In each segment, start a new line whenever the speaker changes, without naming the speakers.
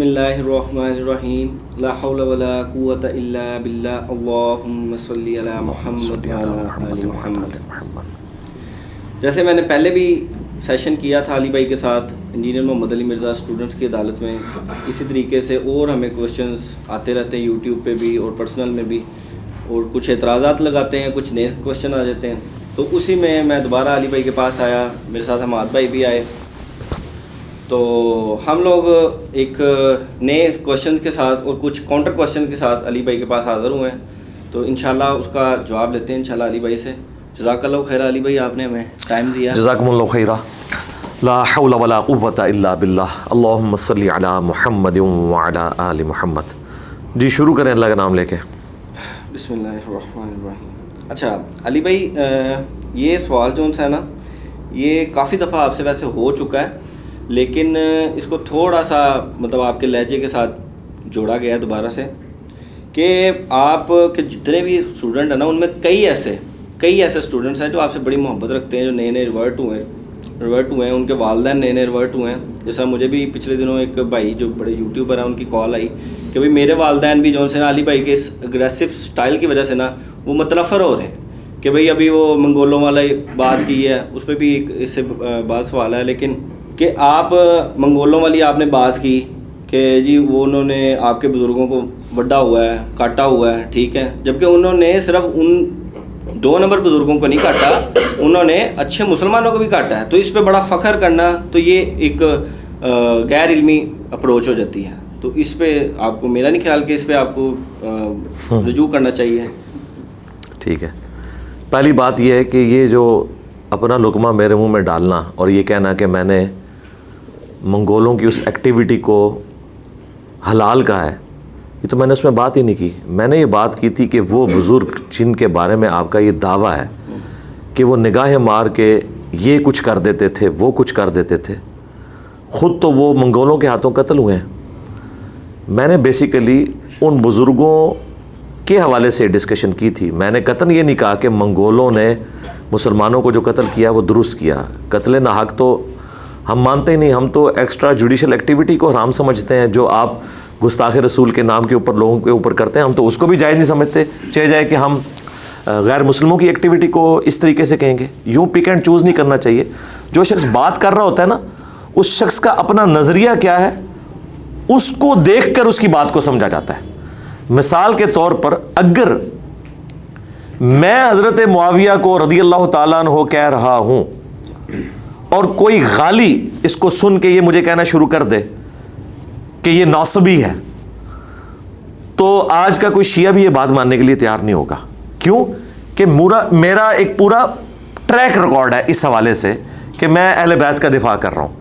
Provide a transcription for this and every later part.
بسم اللہ الرحمن الرحیم لا حول ولا قوة الا باللہ اللہم صلی علی محمد وعلی آل محمد. جیسے میں نے پہلے بھی سیشن کیا تھا علی بھائی کے ساتھ انجینئر محمد علی مرزا اسٹوڈنٹس کی عدالت میں، اسی طریقے سے اور ہمیں کوسچنز آتے رہتے ہیں یوٹیوب پہ بھی اور پرسنل میں بھی، اور کچھ اعتراضات لگاتے ہیں، کچھ نئے کوسچن آ جاتے ہیں. تو اسی میں دوبارہ علی بھائی کے پاس آیا، میرے ساتھ حماد بھائی بھی آئے. تو ہم لوگ ایک نئے کوسچن کے ساتھ اور کچھ کاؤنٹر کوسچن کے ساتھ علی بھائی کے پاس حاضر ہوئے ہیں. تو انشاءاللہ اس کا جواب لیتے ہیں انشاءاللہ علی بھائی سے. جزاک اللہ خیر علی بھائی، آپ نے ہمیں ٹائم دیا.
جزاکم اللہ خیرہ. لا حول ولا قوة الا باللہ. اللہم صلی علی محمد وعلی آل محمد. جی شروع کریں اللہ کا نام لے کے.
بسم اللہ الرحمن الرحیم. اچھا علی بھائی، یہ سوال جو ہے نا، یہ کافی دفعہ آپ سے ویسے ہو چکا ہے، لیکن اس کو تھوڑا سا مطلب آپ کے لہجے کے ساتھ جوڑا گیا ہے دوبارہ سے، کہ آپ کے جتنے بھی اسٹوڈنٹ ہیں نا، ان میں کئی ایسے اسٹوڈنٹس ہیں جو آپ سے بڑی محبت رکھتے ہیں، جو نئے ریورٹ ہوئے ہیں، ان کے والدین نئے ریورٹ ہوئے ہیں. جیسا مجھے بھی پچھلے دنوں ایک بھائی جو بڑے یوٹیوبر ہیں ان کی کال آئی کہ بھائی میرے والدین بھی جو سے نا علی بھائی کے اس اگریسو سٹائل کی وجہ سے نا وہ متنفر ہو رہے ہیں کہ بھائی ابھی وہ منگولوں والا بات کی ہے، اس پہ بھی ایک اس سے بات سوال ہے. لیکن کہ آپ منگولوں والی آپ نے بات کی کہ جی وہ انہوں نے آپ کے بزرگوں کو وڈا ہوا ہے، کاٹا ہوا ہے، ٹھیک ہے، جبکہ انہوں نے صرف ان 2 نمبر بزرگوں کو نہیں کاٹا، انہوں نے اچھے مسلمانوں کو بھی کاٹا ہے. تو اس پہ بڑا فخر کرنا تو یہ ایک غیر علمی اپروچ ہو جاتی ہے. تو اس پہ آپ کو، میرا نہیں خیال کہ اس پہ آپ کو رجوع کرنا چاہیے.
ٹھیک ہے. پہلی بات یہ ہے کہ یہ جو اپنا لقمہ میرے منہ میں ڈالنا اور یہ کہنا کہ میں نے منگولوں کی اس ایکٹیویٹی کو حلال کہا ہے، یہ تو میں نے اس میں بات ہی نہیں کی. میں نے یہ بات کی تھی کہ وہ بزرگ جن کے بارے میں آپ کا یہ دعویٰ ہے کہ وہ نگاہیں مار کے یہ کچھ کر دیتے تھے، وہ کچھ کر دیتے تھے، خود تو وہ منگولوں کے ہاتھوں قتل ہوئے ہیں. میں نے بیسیکلی ان بزرگوں کے حوالے سے ڈسکشن کی تھی. میں نے قطعاً یہ نہیں کہا کہ منگولوں نے مسلمانوں کو جو قتل کیا وہ درست کیا. قتل ناحق تو ہم مانتے ہی نہیں. ہم تو ایکسٹرا جوڈیشل ایکٹیویٹی کو حرام سمجھتے ہیں. جو آپ گستاخ رسول کے نام کے اوپر لوگوں کے اوپر کرتے ہیں، ہم تو اس کو بھی جائز نہیں سمجھتے. چاہے جائے کہ ہم غیر مسلموں کی ایکٹیویٹی کو اس طریقے سے کہیں گے. یوں پک اینڈ چوز نہیں کرنا چاہیے. جو شخص بات کر رہا ہوتا ہے نا، اس شخص کا اپنا نظریہ کیا ہے، اس کو دیکھ کر اس کی بات کو سمجھا جاتا ہے. مثال کے طور پر اگر میں حضرت معاویہ کو رضی اللہ تعالیٰ عنہ کہہ رہا ہوں اور کوئی غالی اس کو سن کے یہ مجھے کہنا شروع کر دے کہ یہ ناصبی ہے، تو آج کا کوئی شیعہ بھی یہ بات ماننے کے لیے تیار نہیں ہوگا. کیوں کہ میرا ایک پورا ٹریک ریکارڈ ہے اس حوالے سے کہ میں اہل بیت کا دفاع کر رہا ہوں.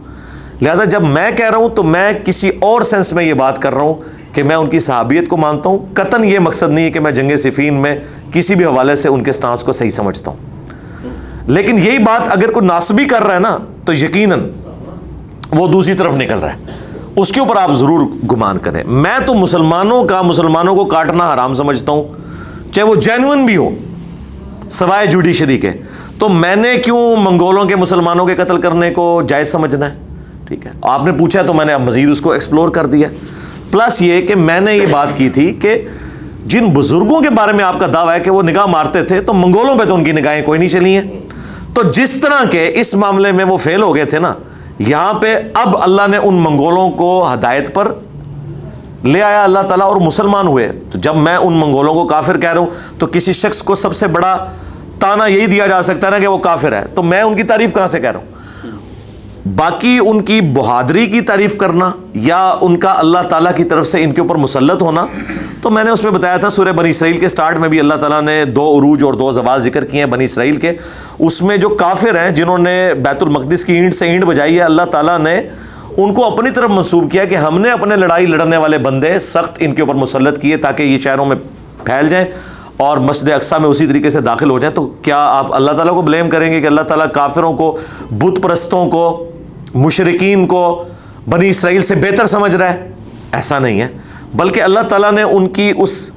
لہذا جب میں کہہ رہا ہوں تو میں کسی اور سینس میں یہ بات کر رہا ہوں کہ میں ان کی صحابیت کو مانتا ہوں. قطعاً یہ مقصد نہیں ہے کہ میں جنگ صفین میں کسی بھی حوالے سے ان کے سٹانس کو صحیح سمجھتا ہوں. لیکن یہی بات اگر کوئی ناصبی کر رہا ہے نا، تو یقیناً وہ دوسری طرف نکل رہا ہے. اس کے اوپر آپ ضرور گمان کریں. میں تو مسلمانوں کو کاٹنا حرام سمجھتا ہوں، چاہے وہ جینوئن بھی ہو سوائے جوڈیشری کے. تو میں نے کیوں منگولوں کے مسلمانوں کے قتل کرنے کو جائز سمجھنا ہے؟ ٹھیک ہے، آپ نے پوچھا تو میں نے اب مزید اس کو ایکسپلور کر دیا. پلس یہ کہ میں نے یہ بات کی تھی کہ جن بزرگوں کے بارے میں آپ کا دعویٰ ہے کہ وہ نگاہ مارتے تھے، تو منگولوں پہ تو ان کی نگاہیں کوئی نہیں چلی ہیں. تو جس طرح کے اس معاملے میں وہ فیل ہو گئے تھے نا، یہاں پہ اب اللہ نے ان منگولوں کو ہدایت پر لے آیا اللہ تعالیٰ، اور مسلمان ہوئے. تو جب میں ان منگولوں کو کافر کہہ رہا ہوں تو کسی شخص کو سب سے بڑا تانا یہی دیا جا سکتا ہے نا کہ وہ کافر ہے. تو میں ان کی تعریف کہاں سے کہہ رہا ہوں؟ باقی ان کی بہادری کی تعریف کرنا یا ان کا اللہ تعالیٰ کی طرف سے ان کے اوپر مسلط ہونا، تو میں نے اس میں بتایا تھا سورہ بنی اسرائیل کے سٹارٹ میں بھی اللہ تعالیٰ نے 2 عروج اور 2 زوال ذکر کیے ہیں بنی اسرائیل کے. اس میں جو کافر ہیں جنہوں نے بیت المقدس کی اینٹ سے اینٹ بجائی ہے، اللہ تعالیٰ نے ان کو اپنی طرف منسوب کیا کہ ہم نے اپنے لڑائی لڑنے والے بندے سخت ان کے اوپر مسلط کیے تاکہ یہ شہروں میں پھیل جائیں اور مسجد اقصیٰ میں اسی طریقے سے داخل ہو جائیں. تو کیا آپ اللہ تعالیٰ کو بلیم کریں گے کہ اللہ تعالیٰ کافروں کو، بت پرستوں کو، مشرکین کو بنی اسرائیل سے بہتر سمجھ رہا ہے؟ ایسا نہیں ہے. بلکہ اللہ تعالیٰ نے ان کی اس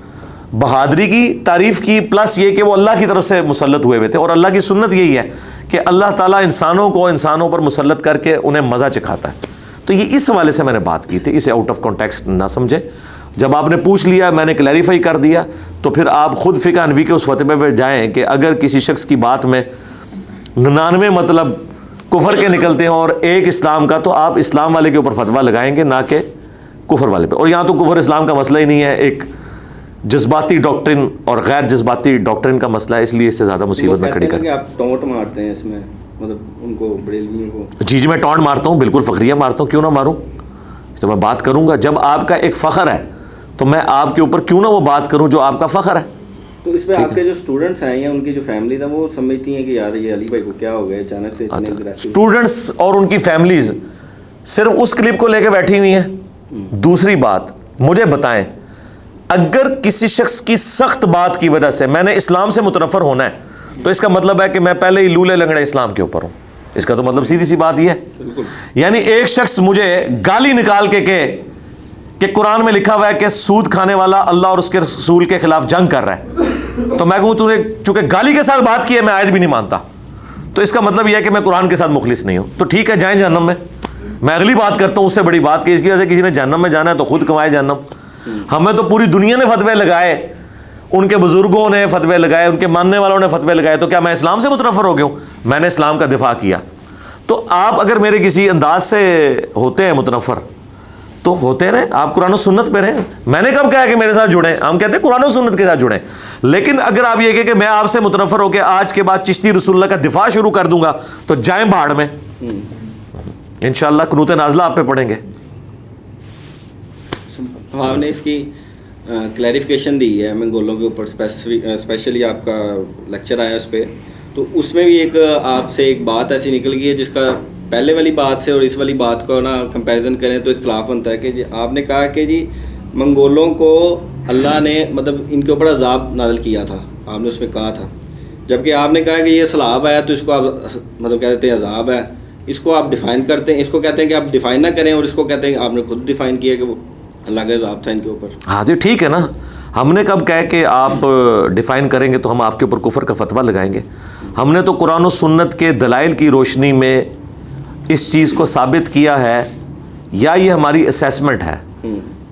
بہادری کی تعریف کی، پلس یہ کہ وہ اللہ کی طرف سے مسلط ہوئے تھے. اور اللہ کی سنت یہی ہے کہ اللہ تعالیٰ انسانوں کو انسانوں پر مسلط کر کے انہیں مزہ چکھاتا ہے. تو یہ اس حوالے سے میں نے بات کی تھی, اسے آؤٹ آف کانٹیکسٹ نہ سمجھے. جب آپ نے پوچھ لیا, میں نے کلیریفائی کر دیا, تو پھر آپ خود فقہ حنفی کے اس فتوے پہ جائیں کہ اگر کسی شخص کی بات میں 99 مطلب کفر کے نکلتے ہیں اور ایک اسلام کا, تو آپ اسلام والے کے اوپر فتویٰ لگائیں گے, نہ کہ کفر والے پہ. اور یہاں تو کفر اسلام کا مسئلہ ہی نہیں ہے, ایک جذباتی ڈاکٹرن اور غیر جذباتی ڈاکٹرن کا مسئلہ ہے, اس لیے اس سے زیادہ مصیبت میں کھڑی کر.
آپ ٹونٹ مارتے ہیں اس میں, مطلب ان کو بریلویوں کو.
جی میں ٹونٹ مارتا ہوں, بالکل فخریہ مارتا ہوں, کیوں نہ ماروں. تو میں بات کروں گا, جب آپ کا ایک فخر ہے تو میں آپ کے اوپر کیوں نہ وہ بات کروں جو آپ کا فخر ہے.
تو اس پہ آپ کے جو اسٹوڈنٹس ہیں یا ان کی جو فیملی تھا وہ سمجھتی ہیں کہ یار یہ علی بھائی کو کیا ہو گیا اچانک سے اتنے اگریسو.
اسٹوڈنٹس اور ان کی فیملیز صرف اس کلپ کو لے کے بیٹھی ہوئی ہیں. دوسری بات, مجھے بتائیں, اگر کسی شخص کی سخت بات کی وجہ سے میں نے اسلام سے متنفر ہونا ہے تو اس کا مطلب ہے کہ میں پہلے ہی لولے لنگڑے اسلام کے اوپر ہوں. اس کا تو مطلب سیدھی سی بات یہ ہے. یعنی ایک شخص مجھے گالی نکال کے کہ قرآن میں لکھا ہوا ہے کہ سود کھانے والا اللہ اور اس کے رسول کے خلاف جنگ کر رہا ہے, تو میں کہوں تو نے چونکہ گالی کے ساتھ بات کی ہے میں آیت بھی نہیں مانتا, تو اس کا مطلب یہ ہے کہ میں قرآن کے ساتھ مخلص نہیں ہوں. تو ٹھیک ہے, جائیں جہنم میں. میں اگلی بات کرتا ہوں, اس سے بڑی بات کہ اس کی وجہ سے کسی نے جہنم میں جانا ہے تو خود کمائے جہنم. ہمیں تو پوری دنیا نے فتوے لگائے, ان کے بزرگوں نے فتوے لگائے, ان کے ماننے والوں نے فتوے لگائے, تو کیا میں اسلام سے متنفر ہو گیا ہوں؟ میں نے اسلام کا دفاع کیا. تو آپ اگر میرے کسی انداز سے ہوتے ہیں متنفر تو ہوتے رہیں, آپ قرآن و سنت پہ رہیں. میں نے کب کہا کہ میرے ساتھ جڑیں, ہم کہتے ہیں قرآن و سنت کے ساتھ جڑیں. لیکن اگر آپ یہ کہ میں آپ سے متنفر ہو کے آج کے بعد چشتی رسول اللہ کا دفاع شروع کر دوں گا تو جائیں بھاڑ میں. انشاءاللہ قنوت نازلہ آپ پہ پڑھیں گے.
آپ نے اس کی کلیریفیکیشن دی ہے منگولوں کے اوپر, اسپیشلی آپ کا لیکچر آیا اس پہ, تو اس میں بھی ایک آپ سے ایک بات ایسی نکل گئی ہے جس کا پہلے والی بات سے اور اس والی بات کو نا کمپیریزن کریں تو اختلاف بنتا ہے. کہ آپ نے کہا کہ جی منگولوں کو اللہ نے مطلب ان کے اوپر عذاب نازل کیا تھا, آپ نے اس میں کہا تھا, جبکہ آپ نے کہا کہ یہ سیلاب ہے تو اس کو آپ مطلب کہتے ہیں عذاب ہے, اس کو آپ ڈیفائن کرتے ہیں, اس کو کہتے ہیں کہ آپ ڈیفائن نہ کریں, اور اس کو کہتے ہیں آپ نے خود ڈیفائن کیا کہ وہ اللہ کا عذاب تھا ان کے اوپر.
ہاں جی ٹھیک ہے نا, ہم نے کب کہا کہ آپ ڈیفائن کریں گے تو ہم آپ کے اوپر کفر کا فتویٰ لگائیں گے. ہم نے تو قرآن و سنت کے دلائل کی روشنی میں اس چیز کو ثابت کیا ہے, یا یہ ہماری اسیسمنٹ ہے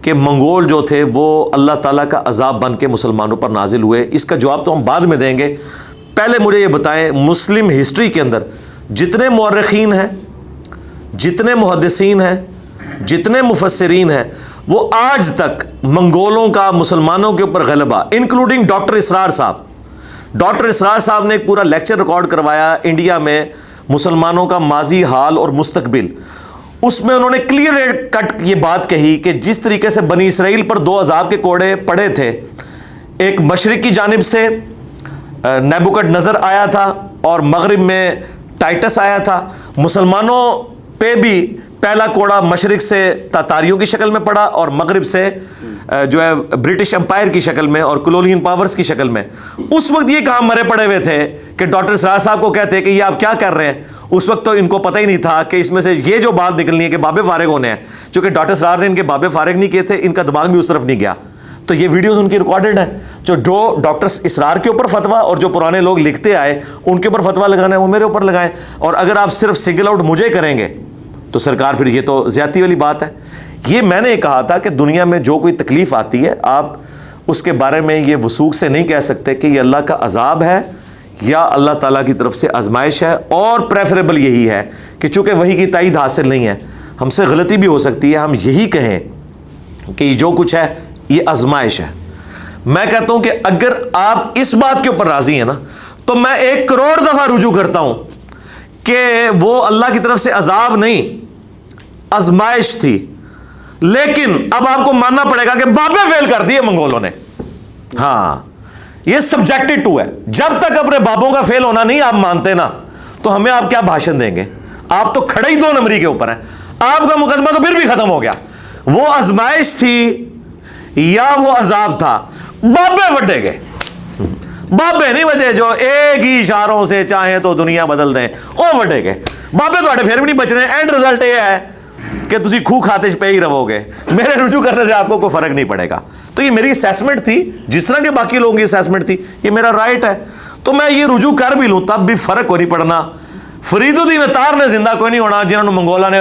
کہ منگول جو تھے وہ اللہ تعالیٰ کا عذاب بن کے مسلمانوں پر نازل ہوئے. اس کا جواب تو ہم بعد میں دیں گے. پہلے مجھے یہ بتائیں, مسلم ہسٹری کے اندر جتنے مورخین ہیں, جتنے محدثین ہیں, جتنے مفسرین ہیں, وہ آج تک منگولوں کا مسلمانوں کے اوپر غلبہ, انکلوڈنگ ڈاکٹر اسرار صاحب. ڈاکٹر اسرار صاحب نے ایک پورا لیکچر ریکارڈ کروایا انڈیا میں مسلمانوں کا ماضی, حال اور مستقبل. اس میں انہوں نے کلیئر کٹ یہ بات کہی کہ جس طریقے سے بنی اسرائیل پر 2 عذاب کے کوڑے پڑے تھے, ایک مشرق کی جانب سے نیبوکڈ نظر آیا تھا اور مغرب میں ٹائٹس آیا تھا, مسلمانوں پہ بھی پہلا کوڑا مشرق سے تاتاریوں کی شکل میں پڑا اور مغرب سے جو ہے برٹش امپائر کی شکل میں اور کولونین پاورز کی شکل میں. اس وقت یہ کام مرے پڑے ہوئے تھے کہ ڈاکٹر اسرار صاحب کو کہتے کہ یہ آپ کیا کر رہے ہیں. اس وقت تو ان کو پتہ ہی نہیں تھا کہ اس میں سے یہ جو بات نکلنی ہے کہ بابے فارغ ہونے ہیں, چونکہ ڈاکٹر اسرار نے ان کے بابے فارغ نہیں کیے تھے, ان کا دماغ بھی اس طرف نہیں گیا. تو یہ ویڈیوز ان کی ریکارڈڈ ہیں. جو ڈاکٹر اسرار کے اوپر فتویٰ اور جو پرانے لوگ لکھتے آئے ان کے اوپر فتویٰ لگانا ہے وہ میرے اوپر لگائیں. اور اگر آپ صرف سنگل آؤٹ مجھے کریں گے تو سرکار پھر یہ تو زیادتی والی بات ہے. یہ میں نے کہا تھا کہ دنیا میں جو کوئی تکلیف آتی ہے آپ اس کے بارے میں یہ وثوق سے نہیں کہہ سکتے کہ یہ اللہ کا عذاب ہے یا اللہ تعالیٰ کی طرف سے آزمائش ہے. اور پریفریبل یہی ہے کہ چونکہ وحی کی تائید حاصل نہیں ہے, ہم سے غلطی بھی ہو سکتی ہے, ہم یہی کہیں کہ یہ جو کچھ ہے یہ آزمائش ہے. میں کہتا ہوں کہ اگر آپ اس بات کے اوپر راضی ہیں نا تو میں 1 کروڑ دفعہ رجوع کرتا ہوں کہ وہ اللہ کی طرف سے عذاب نہیں, آزمائش تھی. لیکن اب آپ کو ماننا پڑے گا کہ بابے فیل کر دیے منگولوں نے. ہاں یہ سبجیکٹڈ ٹو ہے. جب تک اپنے بابوں کا فیل ہونا نہیں آپ مانتے نا تو ہمیں آپ کیا بھاشن دیں گے. آپ تو کھڑے ہی 2 نمبری کے اوپر ہیں. آپ کا مقدمہ تو پھر بھی ختم ہو گیا. وہ آزمائش تھی یا وہ عذاب تھا, بابے وڈے گئے. بابے نہیں بچے جو ایک ہی اشاروں سے چاہیں تو دنیا بدل دیں, وہ وڈے گئے. بابے تو پھر بھی نہیں بچ رہے. اینڈ رزلٹ یہ ہے کہ تسی کھو کھاتے پہ ہی رہو گے. میرے رجوع کرنے سے آپ کو کوئی فرق نہیں پڑے گا. تو یہ میری اسیسمنٹ تھی, جس طرح کے باقی لوگوں کی اسیسمنٹ تھی, یہ میرا رائٹ ہے. تو میں یہ رجوع کر بھی لوں تب بھی فرق کو نہیں پڑنا. ਫਰੀਦ ਉਦੀਨ ਅਤਾਰ ਨੇ ਜ਼ਿੰਦਾ ਕੋਈ ਨਹੀਂ ਹੋਣਾ ਜਿਨ੍ਹਾਂ ਨੂੰ ਮੰਗੋਲਾਂ ਨੇ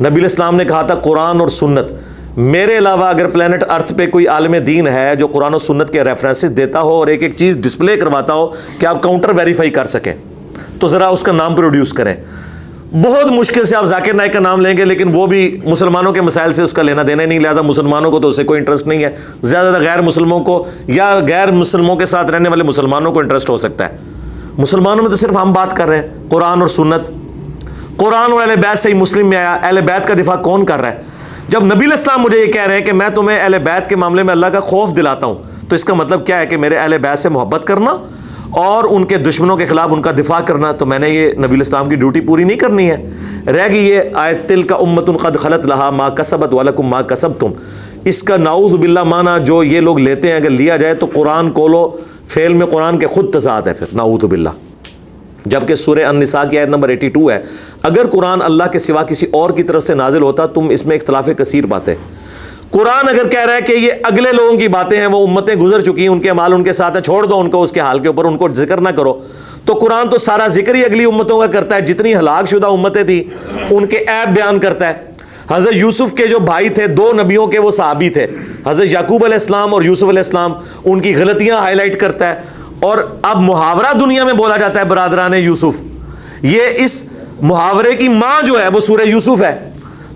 نبی علیہ السلام نے کہا تھا قرآن اور سنت، میرے علاوہ اگر پلانٹ ارتھ پہ کوئی عالم دین ہے جو قرآن و سنت کے ریفرنسز دیتا ہو اور ایک ایک چیز ڈسپلے کرواتا ہو کہ آپ کاؤنٹر ویریفائی کر سکیں، تو ذرا اس کا نام پروڈیوس کریں. بہت مشکل سے آپ ذاکر نائک کا نام لیں گے، لیکن وہ بھی مسلمانوں کے مسائل سے اس کا لینا دینا نہیں، لہٰذا مسلمانوں کو تو اس سے کوئی انٹرسٹ نہیں ہے. زیادہ تر غیر مسلموں کو یا غیر مسلموں کے ساتھ رہنے والے مسلمانوں کو انٹرسٹ ہو سکتا ہے. مسلمانوں میں تو صرف ہم بات کر رہے ہیں قرآن اور سنت. قرآن اور اہل بیت سے ہی مسلم میں آیا. اہل بیت کا دفاع کون کر رہا ہے؟ جب نبی علیہ السلام مجھے یہ کہہ رہے ہیں کہ میں تمہیں اہل بیت کے معاملے میں اللہ کا خوف دلاتا ہوں، تو اس کا مطلب کیا ہے کہ میرے اہل بیت سے محبت کرنا اور ان کے دشمنوں کے خلاف ان کا دفاع کرنا. تو میں نے یہ نبی علیہ السلام کی ڈیوٹی پوری نہیں کرنی ہے. رہ گئی یہ آیت تلک امۃ قد خلت لہا ما کسبت ولکم ما کسبتم، اس کا نعوذ باللہ معنی جو یہ لوگ لیتے ہیں اگر لیا جائے تو قرآن کولو فعل میں قرآن کے خود تضاد ہے پھر، نعوذ باللہ. جبکہ سورہ النساء کی آیت نمبر 82 ہے، اگر قرآن اللہ کے سوا کسی اور کی طرف سے نازل ہوتا تم اس میں اختلاف کثیر باتیں. قرآن اگر کہہ رہا ہے کہ یہ اگلے لوگوں کی باتیں ہیں، وہ امتیں گزر چکی ہیں، ان کے اعمال ان کے ساتھ ہیں، چھوڑ دو ان کو اس کے حال کے اوپر، ان کو ذکر نہ کرو. تو قرآن تو سارا ذکر ہی اگلی امتوں کا کرتا ہے، جتنی ہلاک شدہ امتیں تھیں ان کے عیب بیان کرتا ہے. حضرت یوسف کے جو بھائی تھے، دو نبیوں کے وہ صحابی تھے، حضرت یعقوب علیہ السلام اور یوسف علیہ السلام، ان کی غلطیاں ہائی لائٹ کرتا ہے. اور اب محاورہ دنیا میں بولا جاتا ہے برادران یوسف، یہ اس محاورے کی ماں جو ہے وہ سورہ یوسف ہے.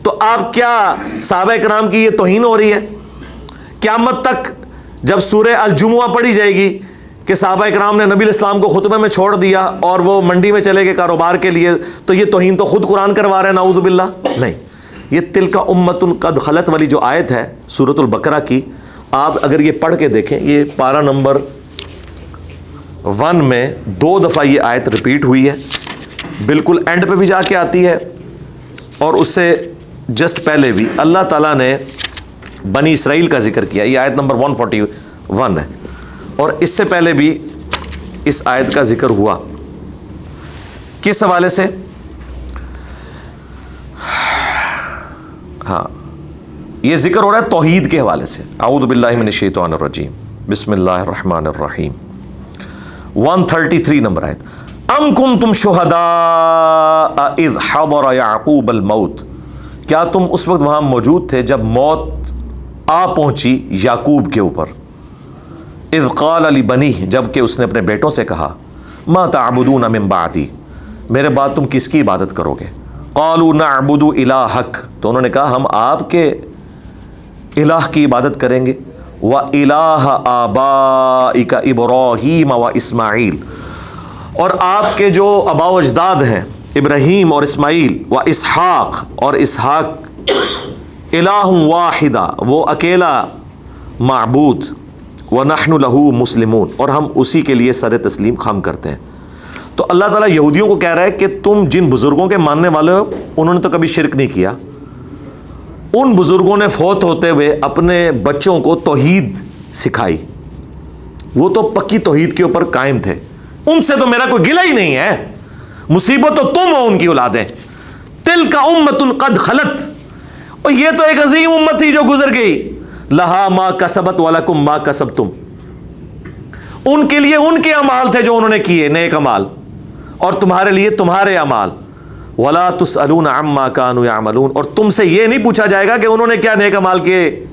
تو آپ کیا صحابہ کرام کی یہ توہین ہو رہی ہے؟ قیامت تک جب سورہ الجمعہ پڑھی جائے گی کہ صحابہ کرام نے نبی علیہ السلام کو خطبے میں چھوڑ دیا اور وہ منڈی میں چلے گئے کاروبار کے لیے، تو یہ توہین تو خود قرآن کروا رہے ہیں، نعوذ باللہ. نہیں، یہ تلک امۃ قد خلت والی جو آیت ہے سورۃ البقرہ کی، آپ اگر یہ پڑھ کے دیکھیں، یہ پارہ نمبر 1 میں 2 دفعہ یہ آیت ریپیٹ ہوئی ہے، بالکل اینڈ پہ بھی جا کے آتی ہے، اور اس سے جسٹ پہلے بھی اللہ تعالیٰ نے بنی اسرائیل کا ذکر کیا. یہ آیت نمبر 141 ہے، اور اس سے پہلے بھی اس آیت کا ذکر ہوا. کس حوالے سے؟ ہاں، یہ ذکر ہو رہا ہے توحید کے حوالے سے. اعوذ باللہ من الشیطان الرجیم، بسم اللہ الرحمن الرحیم. 133 نمبر آیت. ام کنتم شہداء اذ حضر یعقوب الموت، کیا تم اس وقت وہاں موجود تھے جب موت آ پہنچی یعقوب کے اوپر. اذ قال لبنیہ، جب کہ اس نے اپنے بیٹوں سے کہا، ما تعبدون من بعدی، میرے بعد تم کس کی عبادت کرو گے. قالوا نعبد الہک، تو انہوں نے کہا ہم آپ کے الہ کی عبادت کریں گے. وَإِلَٰهَ آبَائِكَ إِبْرَاهِيمَ وَإِسْمَاعِيلَ، اور آپ کے جو آباء و اجداد ہیں ابراہیم اور اسماعیل، وَإِسْحَاقَ، اور اسحاق، الہ واحدہ، وہ اکیلا معبود، وَنَحْنُ لَهُ مُسْلِمُونَ، اور ہم اسی کے لیے سر تسلیم خم کرتے ہیں. تو اللہ تعالیٰ یہودیوں کو کہہ رہا ہے کہ تم جن بزرگوں کے ماننے والے ہو انہوں نے تو کبھی شرک نہیں کیا. ان بزرگوں نے فوت ہوتے ہوئے اپنے بچوں کو توحید سکھائی، وہ تو پکی توحید کے اوپر قائم تھے، ان سے تو میرا کوئی گلہ ہی نہیں ہے. مصیبت تو تم ہو ان کی اولادیں. تلک امۃ قد خلت، اور یہ تو ایک عظیم امت تھی جو گزر گئی. لہا ما کسبت ولکم ما کسبتم، ان کے لیے ان کے اعمال تھے جو انہوں نے کیے، نیک اعمال، اور تمہارے لیے تمہارے اعمال. ولا تسألون عما كانوا يعملون، اور تم سے یہ نہیں پوچھا جائے گا کہ انہوں نے کیا نیک اعمال کیے،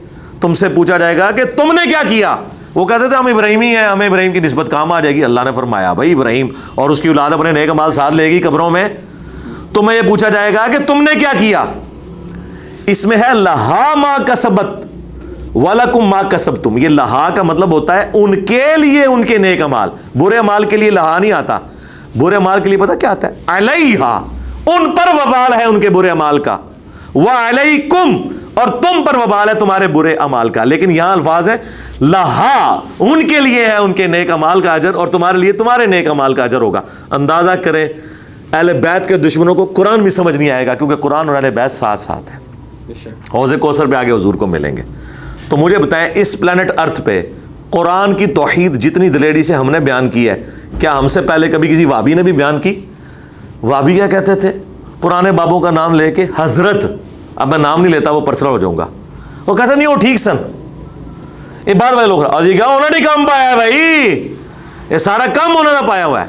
تم سے پوچھا جائے گا کہ تم نے کیا کیا. وہ کہتے تھے ہم ابراہیمی ہیں، ہمیں ابراہیم کی نسبت کام آ جائے گی. اللہ نے فرمایا بھائی ابراہیم اور اس کی اولاد اپنے نیک اعمال ساتھ لے گی قبروں میں. تمہیں یہ پوچھا جائے گا کہ تم نے کیا کیا. اس میں ہے لہا ما کسبت ولکم ما کسبتم. یہ لہا کا مطلب ہوتا ہے ان کے لیے ان کے نیک اعمال. برے اعمال کے لیے لہا نہیں آتا. برے اعمال کے لیے پتہ کیا آتا ہے؟ علیہا، ان پر وبال ہے ان کے برے اعمال کا. وعلیکم، اور تم پر وبال ہے تمہارے برے اعمال کا. لیکن یہاں الفاظ ہے لہا، ان کے لیے ہے ان کے نیک اعمال کا اجر، اور تمہارے لیے تمہارے نیک اعمال کا اجر ہوگا. اندازہ کریں اہل بیت کے دشمنوں کو قرآن بھی سمجھ نہیں آئے گا، کیونکہ قرآن اور اہل بیت ساتھ ساتھ ہیں. حوض کوثر پہ آگے حضور کو ملیں گے. تو مجھے بتائیں اس پلانٹ ارتھ پہ قرآن کی توحید جتنی دلیری سے ہم نے بیان کی ہے، کیا ہم سے پہلے کبھی کسی وابی نے بھی بیان کی؟ وابی کیا کہتے تھے؟ پرانے بابوں کا نام لے کے حضرت، اب میں نام نہیں لیتا وہ پرسنل ہو جاؤں گا، وہ کہتے نہیں وہ ٹھیک سن. یہ بعد والے لوگ انہوں نے کام پایا ہے بھائی، یہ سارا کام انہوں نے پایا ہوا ہے.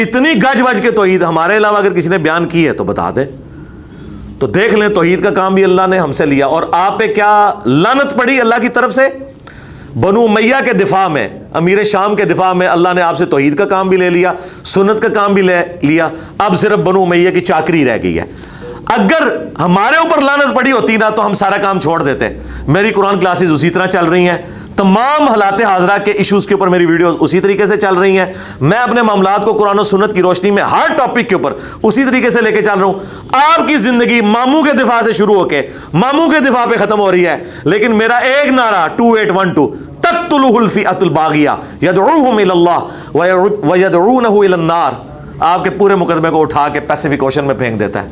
اتنی گج وج کے توحید ہمارے علاوہ اگر کسی نے بیان کی ہے تو بتا دے. تو دیکھ لیں توحید کا کام بھی اللہ نے ہم سے لیا, اور آپ پہ کیا لعنت پڑی اللہ کی طرف سے. بنو امیہ کے دفاع میں, امیر شام کے دفاع میں اللہ نے آپ سے توحید کا کام بھی لے لیا, سنت کا کام بھی لے لیا, اب صرف بنو امیہ کی چاکری رہ گئی ہے. اگر ہمارے اوپر لعنت پڑی ہوتی نا تو ہم سارا کام چھوڑ دیتے. میری قرآن کلاسز اسی طرح چل رہی ہیں, تمام حالات حاضرہ کے ایشوز کے اوپر میری ویڈیوز اسی طریقے سے چل رہی ہیں. میں اپنے معاملات کو قرآن و سنت کی روشنی میں ہر ٹاپک کے اوپر اسی طریقے سے لے کے چل رہا ہوں. آپ کی زندگی ماموں کے دفاع سے شروع ہو کے ماموں کے دفاع پہ ختم ہو رہی ہے, لیکن میرا ایک نعرہ 2812 تقتلہ الفئۃ الباغیہ یدعوہم الی اللہ ویدعونہ الی النار, آپ کے پورے مقدمے کو اٹھا کے پیسیفک اوشن میں پھینک دیتا ہے.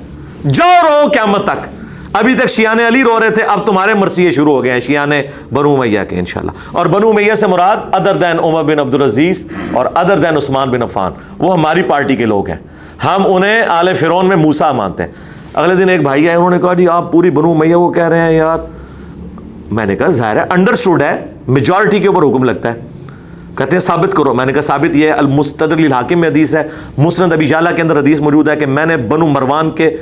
جاؤ رہو قیامت تک. ابھی تک شیعان علی رو رہے تھے, اب تمہارے مرثیے شروع ہو گئے ہیں شیعان بنو امیہ کے انشاءاللہ. اور بنو امیہ سے مراد ادر دین عمر بن عبدالعزیز اور ادر دین عثمان بن عفان, وہ ہماری پارٹی کے لوگ ہیں. ہم انہیں آل فرعون میں موسیٰ مانتے ہیں. اگلے دن ایک بھائی آئے, انہوں نے کہا جی آپ پوری بنو امیہ کو کہہ رہے ہیں یار. میں نے کہا ظاہر ہے انڈرسٹوڈ ہے, میجورٹی کے اوپر حکم لگتا ہے. کہتے ہیں ثابت کرو. میں نے کہا ثابت یہ ہے, المستدرک للحاکم میں حدیث ہے, مسند ابی یعلا کے اندر حدیث موجود ہے کہ میں نے بنو مروان کے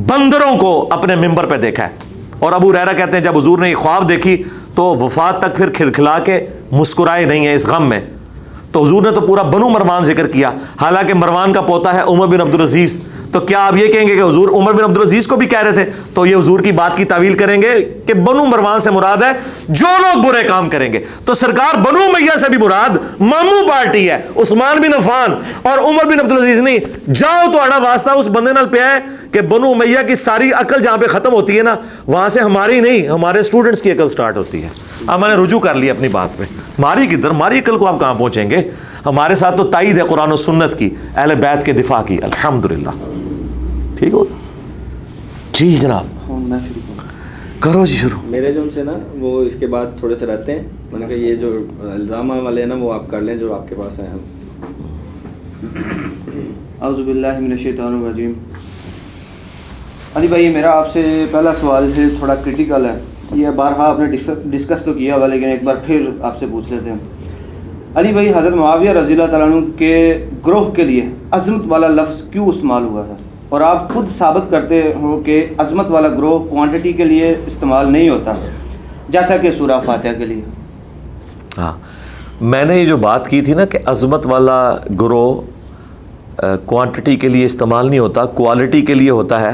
بندروں کو اپنے ممبر پہ دیکھا ہے. اور ابو ہریرہ کہتے ہیں جب حضور نے یہ خواب دیکھی تو وفات تک پھر کھلکھلا کے مسکرائے نہیں ہیں اس غم میں. تو حضور نے تو پورا بنو مروان ذکر کیا, حالانکہ مروان کا پوتا ہے عمر بن عبدالعزیز. تو کیا آپ یہ کہیں گے کہ حضور عمر بن عبدالعزیز کو بھی کہہ رہے تھے؟ تو یہ حضور کی بات کی تعویل کریں گے کہ بنو مروان سے مراد ہے جو لوگ برے کام کریں گے. تو سرکار بنو امیہ سے بھی مراد ماموں پارٹی ہے, عثمان بن عفان اور عمر بن عبدالعزیز نہیں. جاؤ تو آڑا واسطہ اس بندے نال پہ ہے کہ بنو امیہ کی ساری عقل جہاں پہ ختم ہوتی ہے نا, وہاں سے ہماری نہیں, ہمارے اسٹوڈنٹس کی عقل سٹارٹ ہوتی ہے. اب میں نے رجوع کر لیا اپنی بات پہ. ہماری کدھر, ہماری عقل کو آپ کہاں پہنچیں گے؟ ہمارے ساتھ تو تائید ہے قرآن و سنت کی, اہل بیت کے دفاع کی, الحمدللہ. ٹھیک ہو جی جناب, کرو جی شروع.
میرے جو ان سے نا وہ اس کے بعد تھوڑے سے رہتے ہیں. میں نے کہا یہ جو الزام والے ہیں نا وہ آپ کر لیں جو آپ کے پاس ہیں.
اعوذ باللہ من الشیطان الرجیم. علی بھائی میرا آپ سے پہلا سوال ہے, تھوڑا کرٹیکل ہے. یہ بارہا آپ نے ڈسکس تو کیا ہوا, لیکن ایک بار پھر آپ سے پوچھ لیتے ہیں. علی بھائی حضرت معاویہ رضی اللہ تعالیٰ عنہ کے گروہ کے لیے عظمت والا لفظ کیوں استعمال ہوا ہے؟ اور آپ خود ثابت کرتے ہو کہ عظمت والا گروہ کوانٹٹی کے لیے استعمال نہیں ہوتا, جیسا کہ سورہ فاتحہ کے لیے.
ہاں, میں نے یہ جو بات کی تھی نا کہ عظمت والا گروہ کوانٹٹی کے لیے استعمال نہیں ہوتا, کوالٹی کے لیے ہوتا ہے.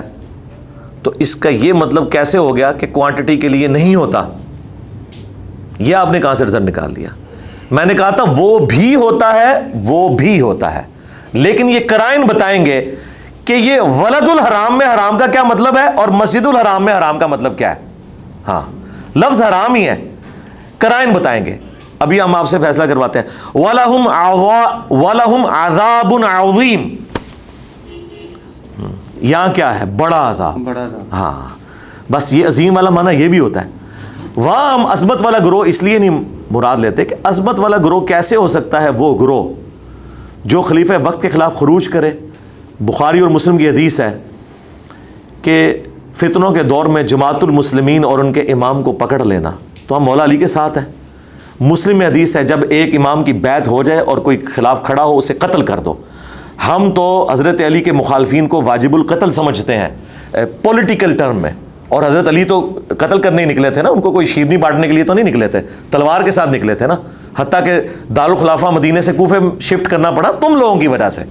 تو اس کا یہ مطلب کیسے ہو گیا کہ کوانٹٹی کے لیے نہیں ہوتا؟ یہ آپ نے کہاں سے رزلٹ نکال لیا؟ میں نے کہا تھا وہ بھی ہوتا ہے, وہ بھی ہوتا ہے, لیکن یہ قرائن بتائیں گے کہ یہ ولد الحرام میں حرام کا کیا مطلب ہے اور مسجد الحرام میں حرام کا مطلب کیا ہے. ہاں, لفظ حرام ہی ہے, قرائن بتائیں گے. ابھی ہم آپ سے فیصلہ کرواتے ہیں. وَلَهُمْ عَذَابٌ عَظِيمٌ, یہاں کیا ہے؟ بڑا عذاب.
بڑا عذاب.
ہاں, بس یہ عظیم والا معنی یہ بھی ہوتا ہے. وہاں ہم عظمت والا گروہ اس لیے نہیں مراد لیتے کہ عظمت والا گروہ کیسے ہو سکتا ہے؟ وہ گروہ جو خلیفہ وقت کے خلاف خروج کرے. بخاری اور مسلم کی حدیث ہے کہ فتنوں کے دور میں جماعت المسلمین اور ان کے امام کو پکڑ لینا, تو ہم مولا علی کے ساتھ ہیں. مسلم میں حدیث ہے جب ایک امام کی بیعت ہو جائے اور کوئی خلاف کھڑا ہو اسے قتل کر دو. ہم تو حضرت علی کے مخالفین کو واجب القتل سمجھتے ہیں پولیٹیکل ٹرم میں, اور حضرت علی تو قتل کرنے ہی نکلے تھے نا, ان کو کوئی شیرنی بانٹنے کے لیے تو نہیں نکلے تھے, تلوار کے ساتھ نکلے تھے نا. حتیٰ کہ دارالخلافہ مدینے سے کوفے شفٹ کرنا پڑا تم لوگوں کی وجہ سے.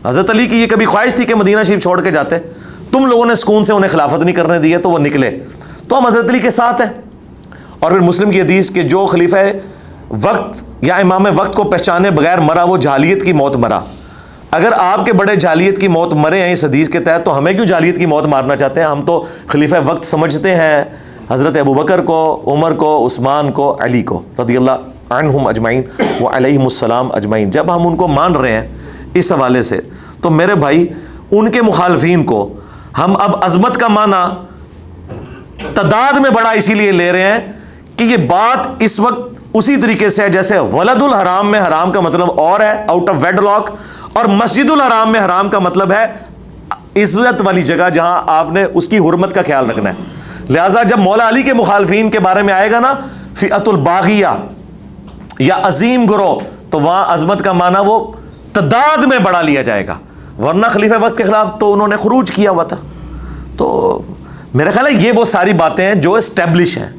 حضرت علی کی یہ کبھی خواہش تھی کہ مدینہ شریف چھوڑ کے جاتے, تم لوگوں نے سکون سے انہیں خلافت نہیں کرنے دی ہے تو وہ نکلے. تو ہم حضرت علی کے ساتھ ہیں. اور پھر مسلم کی حدیث کہ جو خلیفہ وقت یا امام وقت کو پہچانے بغیر مرا وہ جاہلیت کی موت مرا. اگر آپ کے بڑے جاہلیت کی موت مرے ہیں اس حدیث کے تحت, تو ہمیں کیوں جاہلیت کی موت مارنا چاہتے ہیں؟ ہم تو خلیفہ وقت سمجھتے ہیں حضرت ابوبکر کو, عمر کو, عثمان کو, علی کو رضی اللہ عنہم اجمعین و علیہم السلام اجمعین. جب ہم ان کو مان رہے ہیں اس حوالے سے, تو میرے بھائی ان کے مخالفین کو ہم اب عظمت کا معنی تعداد میں بڑا اسی لیے لے رہے ہیں کہ یہ بات اس وقت اسی طریقے سے ہے جیسے ولد الحرام میں حرام کا مطلب اور ہے, آؤٹ آف ویڈ لاک, اور مسجد الحرام میں حرام کا مطلب ہے عزت والی جگہ جہاں آپ نے اس کی حرمت کا خیال رکھنا ہے. لہٰذا جب مولا علی کے مخالفین کے بارے میں آئے گا نا فئۃ الباغیہ یا عظیم گروہ, تو وہاں عظمت کا معنی وہ تعداد میں بڑا لیا جائے گا, ورنہ خلیفہ وقت کے خلاف تو انہوں نے خروج کیا ہوا تھا. تو میرا خیال ہے یہ وہ ساری باتیں ہیں جو اسٹیبلش ہیں.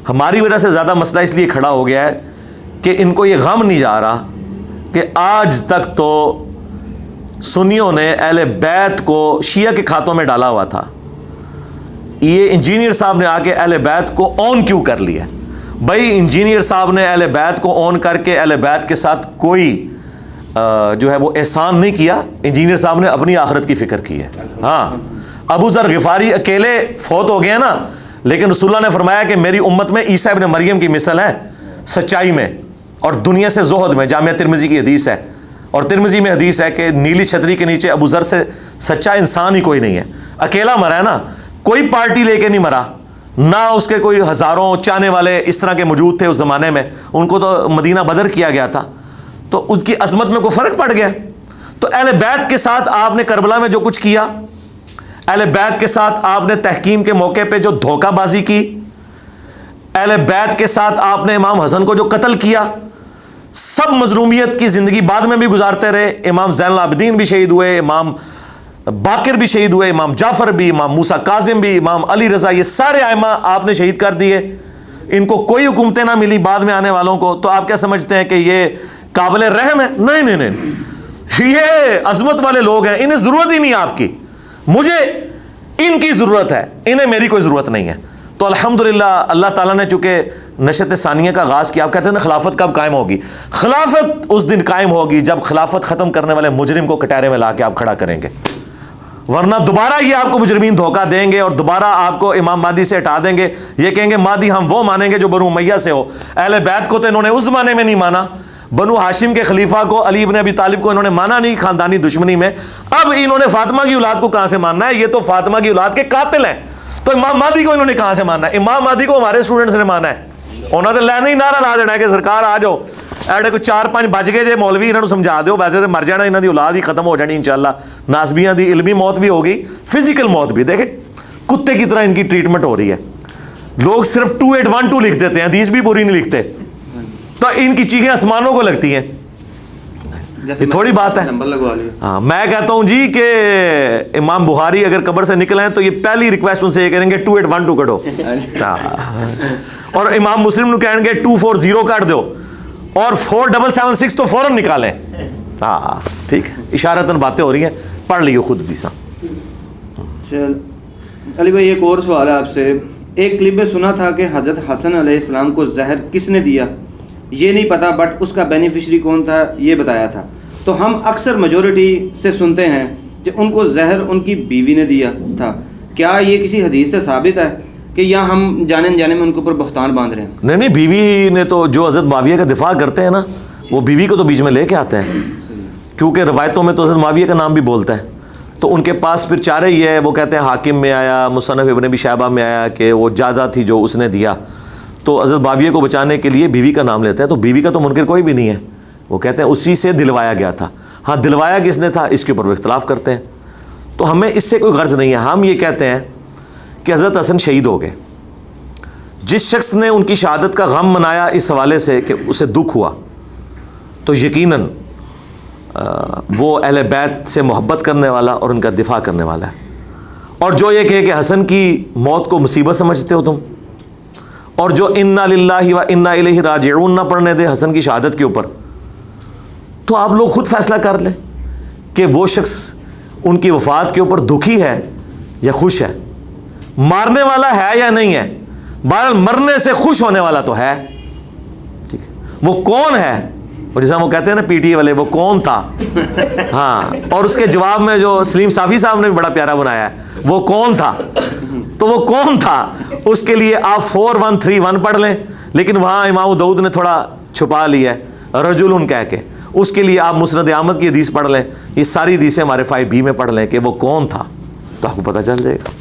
ہماری وجہ سے زیادہ مسئلہ اس لیے کھڑا ہو گیا ہے کہ ان کو یہ غم نہیں جا رہا کہ آج تک تو سنیوں نے اہل بیت کو شیعہ کے کھاتوں میں ڈالا ہوا تھا. یہ انجینئر صاحب نے آ کے اہل بیت کو اون کیوں کر لیا؟ بھائی انجینئر صاحب نے اہل بیت کو اون کر کے اہل بیت کے ساتھ کوئی جو ہے وہ احسان نہیں کیا. انجینئر صاحب نے اپنی آخرت کی فکر کی ہے. ہاں ابو ذر غفاری اکیلے فوت ہو گئے ہیں نا, لیکن رسول اللہ نے فرمایا کہ میری امت میں عیسیٰ ابن مریم کی مثل ہے سچائی میں اور دنیا سے زہد میں. جامعہ ترمذی کی حدیث ہے, اور ترمذی میں حدیث ہے کہ نیلی چھتری کے نیچے ابو ذر سے سچا انسان ہی کوئی نہیں ہے. اکیلا مرا ہے نا, کوئی پارٹی لے کے نہیں مرا, نہ اس کے کوئی ہزاروں چاہنے والے اس طرح کے موجود تھے اس زمانے میں. ان کو تو مدینہ بدر کیا گیا تھا, تو اس کی عظمت میں کوئی فرق پڑ گیا. تو اہل بیت کے ساتھ آپ نے کربلا میں جو کچھ کیا, اہل بیت کے ساتھ آپ نے تحکیم کے موقع پہ جو دھوکہ بازی کی, اہل بیت کے ساتھ آپ نے امام حسن کو جو قتل کیا, سب مظلومیت کی زندگی بعد میں بھی گزارتے رہے. امام زین العابدین بھی شہید ہوئے, امام باقر بھی شہید ہوئے, امام جعفر بھی, امام موسیٰ کاظم بھی, امام علی رضا, یہ سارے ائمہ آپ نے شہید کر دیے. ان کو کوئی حکومتیں نہ ملی بعد میں آنے والوں کو. تو آپ کیا سمجھتے ہیں کہ یہ قابل رحم ہے؟ نہیں نہیں نہیں, یہ عظمت والے لوگ ہیں, انہیں ضرورت ہی نہیں آپ کی. مجھے ان کی ضرورت ہے, انہیں میری کوئی ضرورت نہیں ہے. تو الحمدللہ اللہ تعالیٰ نے چونکہ نشت ثانیہ کا آغاز کیا. آپ کہتے ہیں نا خلافت کب قائم ہوگی؟ خلافت اس دن قائم ہوگی جب خلافت ختم کرنے والے مجرم کو کٹہرے میں لا کے آپ کھڑا کریں گے, ورنہ دوبارہ یہ آپ کو مجرمین دھوکہ دیں گے اور دوبارہ آپ کو امام مہدی سے ہٹا دیں گے. یہ کہیں گے مہدی ہم وہ مانیں گے جو بنو امیہ سے ہو. اہل بیت کو تو انہوں نے اس زمانے میں نہیں مانا, بنو ہاشم کے خلیفہ کو علی ابن ابی طالب کو انہوں نے مانا نہیں خاندانی دشمنی میں. اب انہوں نے فاطمہ کی اولاد کو کہاں سے ماننا ہے؟ یہ تو فاطمہ کی اولاد کے قاتل ہیں. تو امام مہدی کو انہوں نے کہاں سے ماننا ہے؟ امام مہدی کو ہمارے اسٹوڈنٹس نے مانا ہے. انہوں نے لینا ہی نعرہ لا دینا ہے کہ سرکار آ جاؤ, ایڈے کوئی 4-5 بج گئے جے مولوی انہوں سمجھا دیو, ویسے تو مر جانا, انہوں دی اولاد ہی ختم ہو جانی انشاءاللہ. ناسبیاں دی علمی موت بھی ہوگی, فزیکل موت بھی. دیکھیں کتے کی طرح ان کی ٹریٹمنٹ ہو رہی ہے. لوگ صرف 2812 لکھ دیتے ہیں, حدیث بھی پوری نہیں لکھتے, تو ان کی چیخیں آسمانوں کو لگتی ہیں. یہ تھوڑی بات ہے. ہاں میں کہتا ہوں جی کہ امام بخاری اگر قبر سے نکلے ہیں تو یہ پہلی ریکویسٹ ان سے یہ کریں گے 2812 کٹو, اور امام مسلم نے کہیں گے 240 کاٹ دو, اور 4776 تو فوراً نکالیں. ہاں ٹھیک ہے, اشارتاً باتیں ہو رہی ہیں, پڑھ لیو خود حدیثاں.
علی بھائی ایک اور سوال ہے آپ سے. ایک کلپ میں سنا تھا کہ حضرت حسن علیہ السلام کو زہر کس نے دیا یہ نہیں پتا, بٹ اس کا بینیفیشری کون تھا یہ بتایا تھا. تو ہم اکثر میجورٹی سے سنتے ہیں کہ ان کو زہر ان کی بیوی نے دیا تھا. کیا یہ کسی حدیث سے ثابت ہے کہ یا ہم جانے میں ان کے اوپر بہتان باندھ رہے ہیں؟
نہیں نہیں, بیوی نے تو جو حضرت معاویہ کا دفاع کرتے ہیں نا, وہ بیوی کو تو بیچ میں لے کے آتے ہیں, کیونکہ روایتوں میں تو حضرت معاویہ کا نام بھی بولتا ہے. تو ان کے پاس پھر چارے ہی ہے, وہ کہتے ہیں حاکم میں آیا, مصنف ابن ابی شیبہ میں آیا کہ وہ جائیداد تھی جو اس نے دیا. تو حضرت معاویہ کو بچانے کے لیے بیوی کا نام لیتے ہیں. تو بیوی کا تو منکر کوئی بھی نہیں ہے, وہ کہتے ہیں اسی سے دلوایا گیا تھا. ہاں دلوایا کس نے تھا اس کے اوپر وہ اختلاف کرتے ہیں. تو ہمیں اس سے کوئی غرض نہیں ہے. ہم یہ کہتے ہیں کہ حضرت حسن شہید ہو گئے. جس شخص نے ان کی شہادت کا غم منایا اس حوالے سے کہ اسے دکھ ہوا, تو یقیناً وہ اہل بیت سے محبت کرنے والا اور ان کا دفاع کرنے والا ہے. اور جو یہ کہے کہ حسن کی موت کو مصیبت سمجھتے ہو تم, اور جو انا للہ و انا الیہ راجعون نہ پڑھنے دے حسن کی شہادت کے اوپر, تو آپ لوگ خود فیصلہ کر لیں کہ وہ شخص ان کی وفات کے اوپر دکھی ہے یا خوش ہے, مارنے والا ہے یا نہیں ہے. بہرحال مرنے سے خوش ہونے والا تو ہے. ٹھیک ہے, وہ کون ہے, اور جیسا وہ کہتے ہیں نا پی ٹی اے والے, وہ کون تھا. ہاں, اور اس کے جواب میں جو سلیم صافی صاحب نے بھی بڑا پیارا بنایا ہے, وہ کون تھا. تو وہ کون تھا اس کے لیے آپ 4131 پڑھ لیں, لیکن وہاں امام داؤد نے تھوڑا چھپا لیا ہے رجل کہہ کے. اس کے لیے آپ مسند احمد کی حدیث پڑھ لیں. یہ ساری حدیثیں ہمارے 5B میں پڑھ لیں کہ وہ کون تھا, تو آپ کو پتہ چل جائے گا.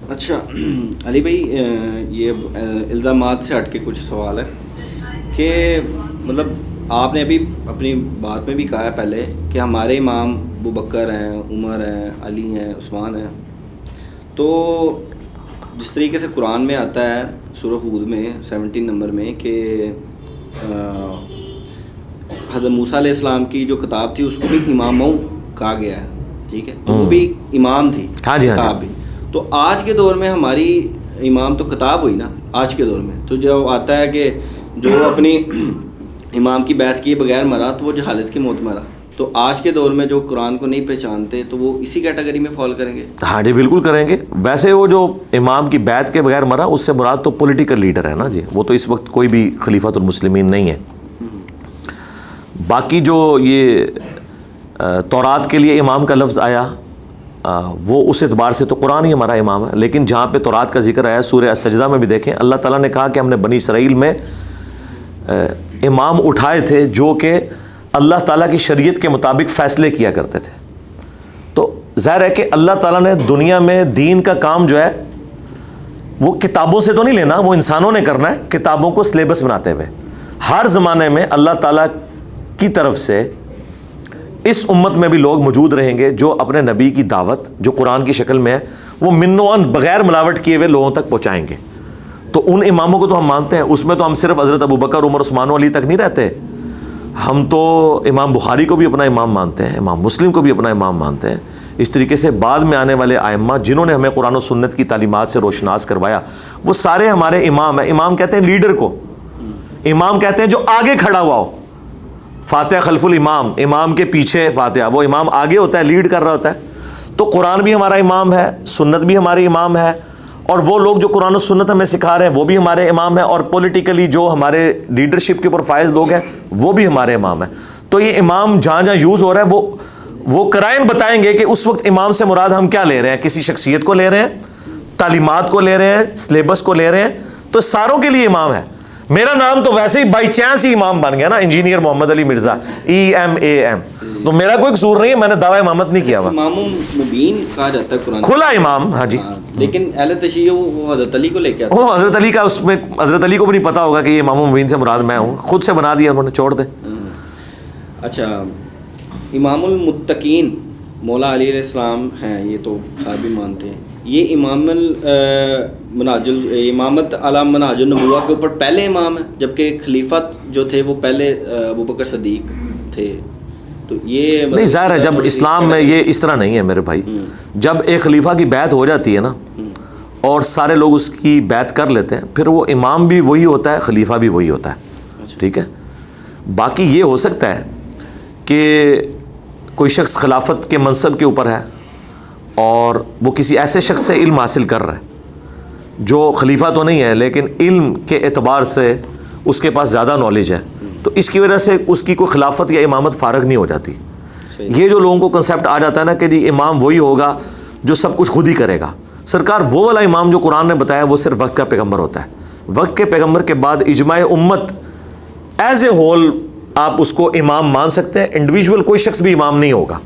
اچھا علی بھائی, یہ الزامات سے ہٹ کے کچھ سوال ہے کہ مطلب آپ نے ابھی اپنی بات میں بھی کہا ہے پہلے کہ ہمارے امام ابوبکر ہیں, عمر ہیں, علی ہیں, عثمان ہیں. تو جس طریقے سے قرآن میں آتا ہے سورہ ہود میں 17 نمبر میں کہ حضرت موسیٰ علیہ السلام کی جو کتاب تھی اس کو بھی اماموں کہا گیا ہے. ٹھیک ہے, تو وہ بھی امام تھی,
ہاں جی,
کتاب بھی. تو آج کے دور میں ہماری امام تو کتاب ہوئی نا آج کے دور میں. تو جو آتا ہے کہ جو اپنی امام کی بیعت کیے بغیر مرا تو وہ جہالت کی موت مرا. تو آج کے دور میں جو قرآن کو نہیں پہچانتے تو وہ اسی کیٹیگری میں فال کریں گے.
ہاں جی بالکل کریں گے. ویسے وہ جو امام کی بیعت کے بغیر مرا اس سے مراد تو پولیٹیکل لیڈر ہے نا جی, وہ تو اس وقت کوئی بھی خلیفۃ المسلمین نہیں ہے. باقی جو یہ تورات کے لیے امام کا لفظ آیا وہ اس اعتبار سے تو قرآن ہی ہمارا امام ہے. لیکن جہاں پہ تورات کا ذکر آیا سورہ السجدہ میں بھی دیکھیں, اللہ تعالیٰ نے کہا کہ ہم نے بنی اسرائیل میں امام اٹھائے تھے جو کہ اللہ تعالیٰ کی شریعت کے مطابق فیصلے کیا کرتے تھے. تو ظاہر ہے کہ اللہ تعالیٰ نے دنیا میں دین کا کام جو ہے وہ کتابوں سے تو نہیں لینا, وہ انسانوں نے کرنا ہے کتابوں کو سلیبس بناتے ہوئے. ہر زمانے میں اللہ تعالیٰ کی طرف سے اس امت میں بھی لوگ موجود رہیں گے جو اپنے نبی کی دعوت جو قرآن کی شکل میں ہے وہ من و عن بغیر ملاوٹ کیے ہوئے لوگوں تک پہنچائیں گے. تو ان اماموں کو تو ہم مانتے ہیں, اس میں تو ہم صرف حضرت ابوبکر, عمر, عثمان و علی تک نہیں رہتے. ہم تو امام بخاری کو بھی اپنا امام مانتے ہیں, امام مسلم کو بھی اپنا امام مانتے ہیں. اس طریقے سے بعد میں آنے والے ائمہ جنہوں نے ہمیں قرآن و سنت کی تعلیمات سے روشناس کروایا وہ سارے ہمارے امام ہیں. امام کہتے ہیں لیڈر کو, امام کہتے ہیں جو آگے کھڑا ہوا ہو. فاتحہ خلف الامام, امام کے پیچھے فاتحہ, وہ امام آگے ہوتا ہے, لیڈ کر رہا ہوتا ہے. تو قرآن بھی ہمارا امام ہے, سنت بھی ہماری امام ہے, اور وہ لوگ جو قرآن و سنت ہمیں سکھا رہے ہیں وہ بھی ہمارے امام ہیں, اور پولیٹیکلی جو ہمارے لیڈرشپ کے اوپر فائز لوگ ہیں وہ بھی ہمارے امام ہیں. تو یہ امام جہاں جہاں یوز ہو رہا ہے وہ قرائن بتائیں گے کہ اس وقت امام سے مراد ہم کیا لے رہے ہیں. کسی شخصیت کو لے رہے ہیں, تعلیمات کو لے رہے ہیں, سلیبس کو لے رہے ہیں. تو ساروں کے لیے امام ہے. میرا نام تو ویسے ہی بائی چانس ہی امام بن گیا نا, انجینئر محمد علی مرزا, EMAM. تو میرا کوئی قصور نہیں ہے, میں نے دعویٰ امامت نہیں کیا ہوا.
امام مبین کہا جاتا ہے قرآن,
کھلا امام. ہاں جی,
لیکن اہل تشیع وہ حضرت علی کو لے کے آتا ہے.
وہ حضرت علی کا, اس میں حضرت علی کو بھی نہیں پتا ہوگا کہ یہ امام مبین سے مراد میں ہوں, خود سے بنا دیا انہوں نے, چھوڑ دے.
اچھا, امام المتقین مولا علی علیہ السلام ہیں, یہ تو سارے بھی مانتے ہیں. یہ امامت علی منہاج النبوہ کے اوپر پہلے امام ہیں, جبکہ خلیفت جو تھے وہ پہلے ابوبکر صدیق تھے. تو یہ
نہیں, ظاہر ہے جب اسلام میں یہ اس طرح نہیں ہے میرے بھائی. جب ایک خلیفہ کی بیعت ہو جاتی ہے نا اور سارے لوگ اس کی بیعت کر لیتے ہیں, پھر وہ امام بھی وہی ہوتا ہے, خلیفہ بھی وہی ہوتا ہے. ٹھیک ہے. باقی یہ ہو سکتا ہے کہ کوئی شخص خلافت کے منصب کے اوپر ہے اور وہ کسی ایسے شخص سے علم حاصل کر رہا ہے جو خلیفہ تو نہیں ہے لیکن علم کے اعتبار سے اس کے پاس زیادہ نالج ہے, تو اس کی وجہ سے اس کی کوئی خلافت یا امامت فارغ نہیں ہو جاتی. یہ جو لوگوں کو کنسیپٹ آ جاتا ہے نا کہ جی امام وہی ہوگا جو سب کچھ خود ہی کرے گا. سرکار وہ والا امام جو قرآن نے بتایا وہ صرف وقت کا پیغمبر ہوتا ہے. وقت کے پیغمبر کے بعد اجماع امت ایز اے ہول آپ اس کو امام مان سکتے ہیں, انڈیویجول کوئی شخص بھی امام نہیں ہوگا.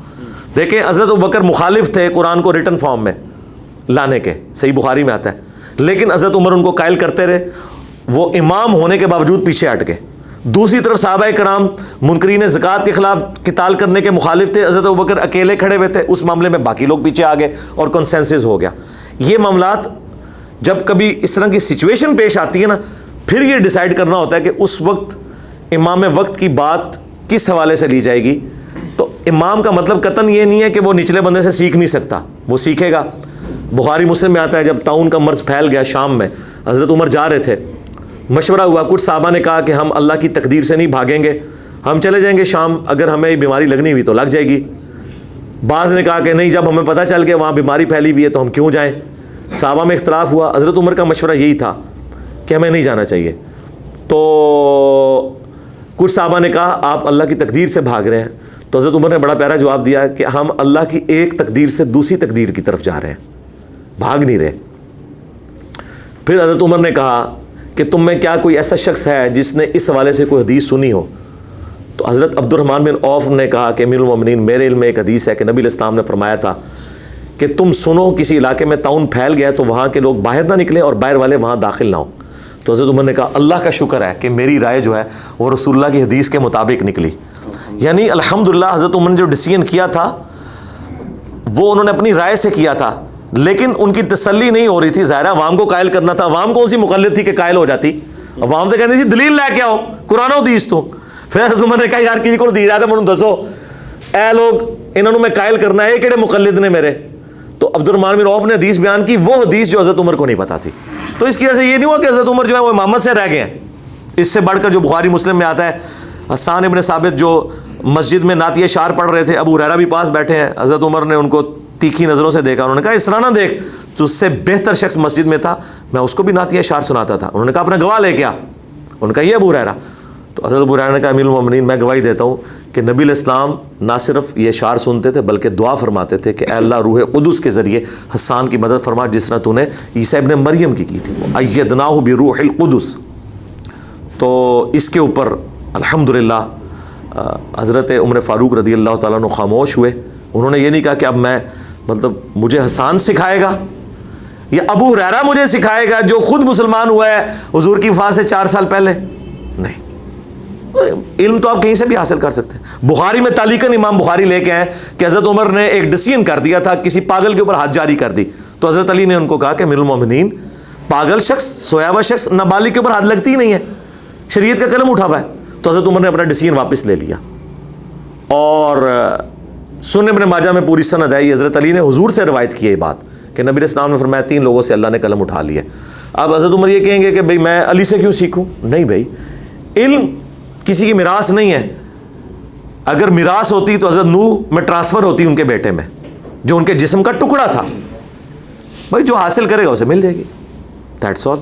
دیکھیں حضرت ابوبکر مخالف تھے قرآن کو ریٹن فارم میں لانے کے, صحیح بخاری میں آتا ہے, لیکن حضرت عمر ان کو قائل کرتے رہے, وہ امام ہونے کے باوجود پیچھے ہٹ گئے. دوسری طرف صحابہ کرام منکرین زکوٰۃ کے خلاف قتال کرنے کے مخالف تھے, حضرت ابوبکر اکیلے کھڑے ہوئے تھے, اس معاملے میں باقی لوگ پیچھے آ گئے اور کنسنسس ہو گیا. یہ معاملات جب کبھی اس طرح کی سچویشن پیش آتی ہے نا, پھر یہ ڈیسائیڈ کرنا ہوتا ہے کہ اس وقت امام وقت کی بات کس حوالے سے لی جائے گی. تو امام کا مطلب قطعاً یہ نہیں ہے کہ وہ نچلے بندے سے سیکھ نہیں سکتا, وہ سیکھے گا. بخاری مسلم میں آتا ہے جب طاعون کا مرض پھیل گیا شام میں, حضرت عمر جا رہے تھے, مشورہ ہوا, کچھ صحابہ نے کہا کہ ہم اللہ کی تقدیر سے نہیں بھاگیں گے, ہم چلے جائیں گے شام, اگر ہمیں بیماری لگنی ہوئی تو لگ جائے گی. بعض نے کہا کہ نہیں, جب ہمیں پتہ چل گیا وہاں بیماری پھیلی ہوئی ہے تو ہم کیوں جائیں. صحابہ میں اختلاف ہوا. حضرت عمر کا مشورہ یہی تھا کہ ہمیں نہیں جانا چاہیے. تو کچھ صحابہ نے کہا آپ اللہ کی تقدیر سے بھاگ رہے ہیں. تو حضرت عمر نے بڑا پیارا جواب دیا کہ ہم اللہ کی ایک تقدیر سے دوسری تقدیر کی طرف جا رہے ہیں, بھاگ نہیں رہے. پھر حضرت عمر نے کہا کہ تم میں کیا کوئی ایسا شخص ہے جس نے اس حوالے سے کوئی حدیث سنی ہو. تو حضرت عبد الرحمن بن عوف نے کہا کہ امیر المومنین, میرے علم میں ایک حدیث ہے کہ نبی علیہ السلام نے فرمایا تھا کہ تم سنو کسی علاقے میں طاعون پھیل گیا تو وہاں کے لوگ باہر نہ نکلیں اور باہر والے وہاں داخل نہ ہوں. تو حضرت عمر نے کہا اللہ کا شکر ہے کہ میری رائے جو ہے وہ رسول اللہ کی حدیث کے مطابق نکلی. یعنی الحمدللہ حضرت عمر نے جو ڈیسیژن کیا تھا وہ انہوں نے اپنی رائے سے کیا تھا, لیکن ان کی تسلی نہیں ہو رہی تھی. ظاہر عوام کو قائل کرنا تھا, عوام کون سی مقلد تھی کہ قائل ہو جاتی, عوام سے کہتی تھی دلیل لے کے آؤ قرآن و حدیث. تو پھر حضرت عمر نے کہا یار کسی کو دی جاتا, میں دسو اے لوگ انہوں نے میں قائل کرنا ہے کہڑے مقلد نے میرے. تو عبد الرحمن بن عوف نے حدیث بیان کی, وہ حدیث جو حضرت عمر کو نہیں پتا تھی. تو اس کی وجہ سے یہ نہیں ہوا کہ حضرت عمر جو ہے وہ امامت سے رہ گئے ہیں. اس سے بڑھ کر جو بخاری مسلم میں آتا ہے, حسان ابن ثابت جو مسجد میں نعت اشعار پڑھ رہے تھے, ابو ہریرہ بھی پاس بیٹھے ہیں, حضرت عمر نے ان کو تیکھی نظروں سے دیکھا, انہوں نے کہا اس طرح نہ دیکھ, تجھ سے بہتر شخص مسجد میں تھا, میں اس کو بھی نعت اشعار سناتا تھا. انہوں نے کہا اپنا گواہ لے کے آ. انہوں نے کہا یہ ابو ہریرہ. تو حضرت ابو ہریرہ نے کہا امیر المومنین میں گواہی دیتا ہوں کہ نبی علیہ السلام نہ صرف یہ اشعار سنتے تھے بلکہ دعا فرماتے تھے کہ اے اللہ روح قدس کے ذریعے حسان کی مدد فرما جس طرح تو نے عیسیٰ ابن مریم کی تھی. ایدناہ بروح القدس. تو اس کے اوپر الحمدللہ حضرت عمر فاروق رضی اللہ تعالیٰ عنہ خاموش ہوئے. انہوں نے یہ نہیں کہا کہ اب میں مطلب مجھے حسان سکھائے گا یا ابو ہریرہ مجھے سکھائے گا جو خود مسلمان ہوا ہے حضور کی وفات سے 4 سال پہلے. نہیں, علم تو آپ کہیں سے بھی حاصل کر سکتے ہیں. بخاری میں تعلیقاً امام بخاری لے کے آئے کہ حضرت عمر نے ایک ڈیسیژن کر دیا تھا, کسی پاگل کے اوپر ہاتھ جاری کر دی, تو حضرت علی نے ان کو کہا کہ امیر المومنین پاگل شخص, سویا ہوا شخص, نابالغ کے اوپر ہاتھ لگتی ہی نہیں ہے, شریعت کا قلم اٹھا ہوا ہے. تو حضرت عمر نے اپنا ڈیسیژن واپس لے لیا. اور سنن ابن ماجہ میں پوری سند ہے, یہ حضرت علی نے حضور سے روایت کی ہے یہ بات کہ نبی علیہ السلام نے فرمایا 3 لوگوں سے اللہ نے قلم اٹھا لیا. اب حضرت عمر یہ کہیں گے کہ بھئی میں علی سے کیوں سیکھوں؟ نہیں بھائی, علم کسی کی میراث نہیں ہے. اگر میراث ہوتی تو حضرت نوح میں ٹرانسفر ہوتی ان کے بیٹے میں, جو ان کے جسم کا ٹکڑا تھا. بھائی جو حاصل کرے گا اسے مل جائے گی. That's all.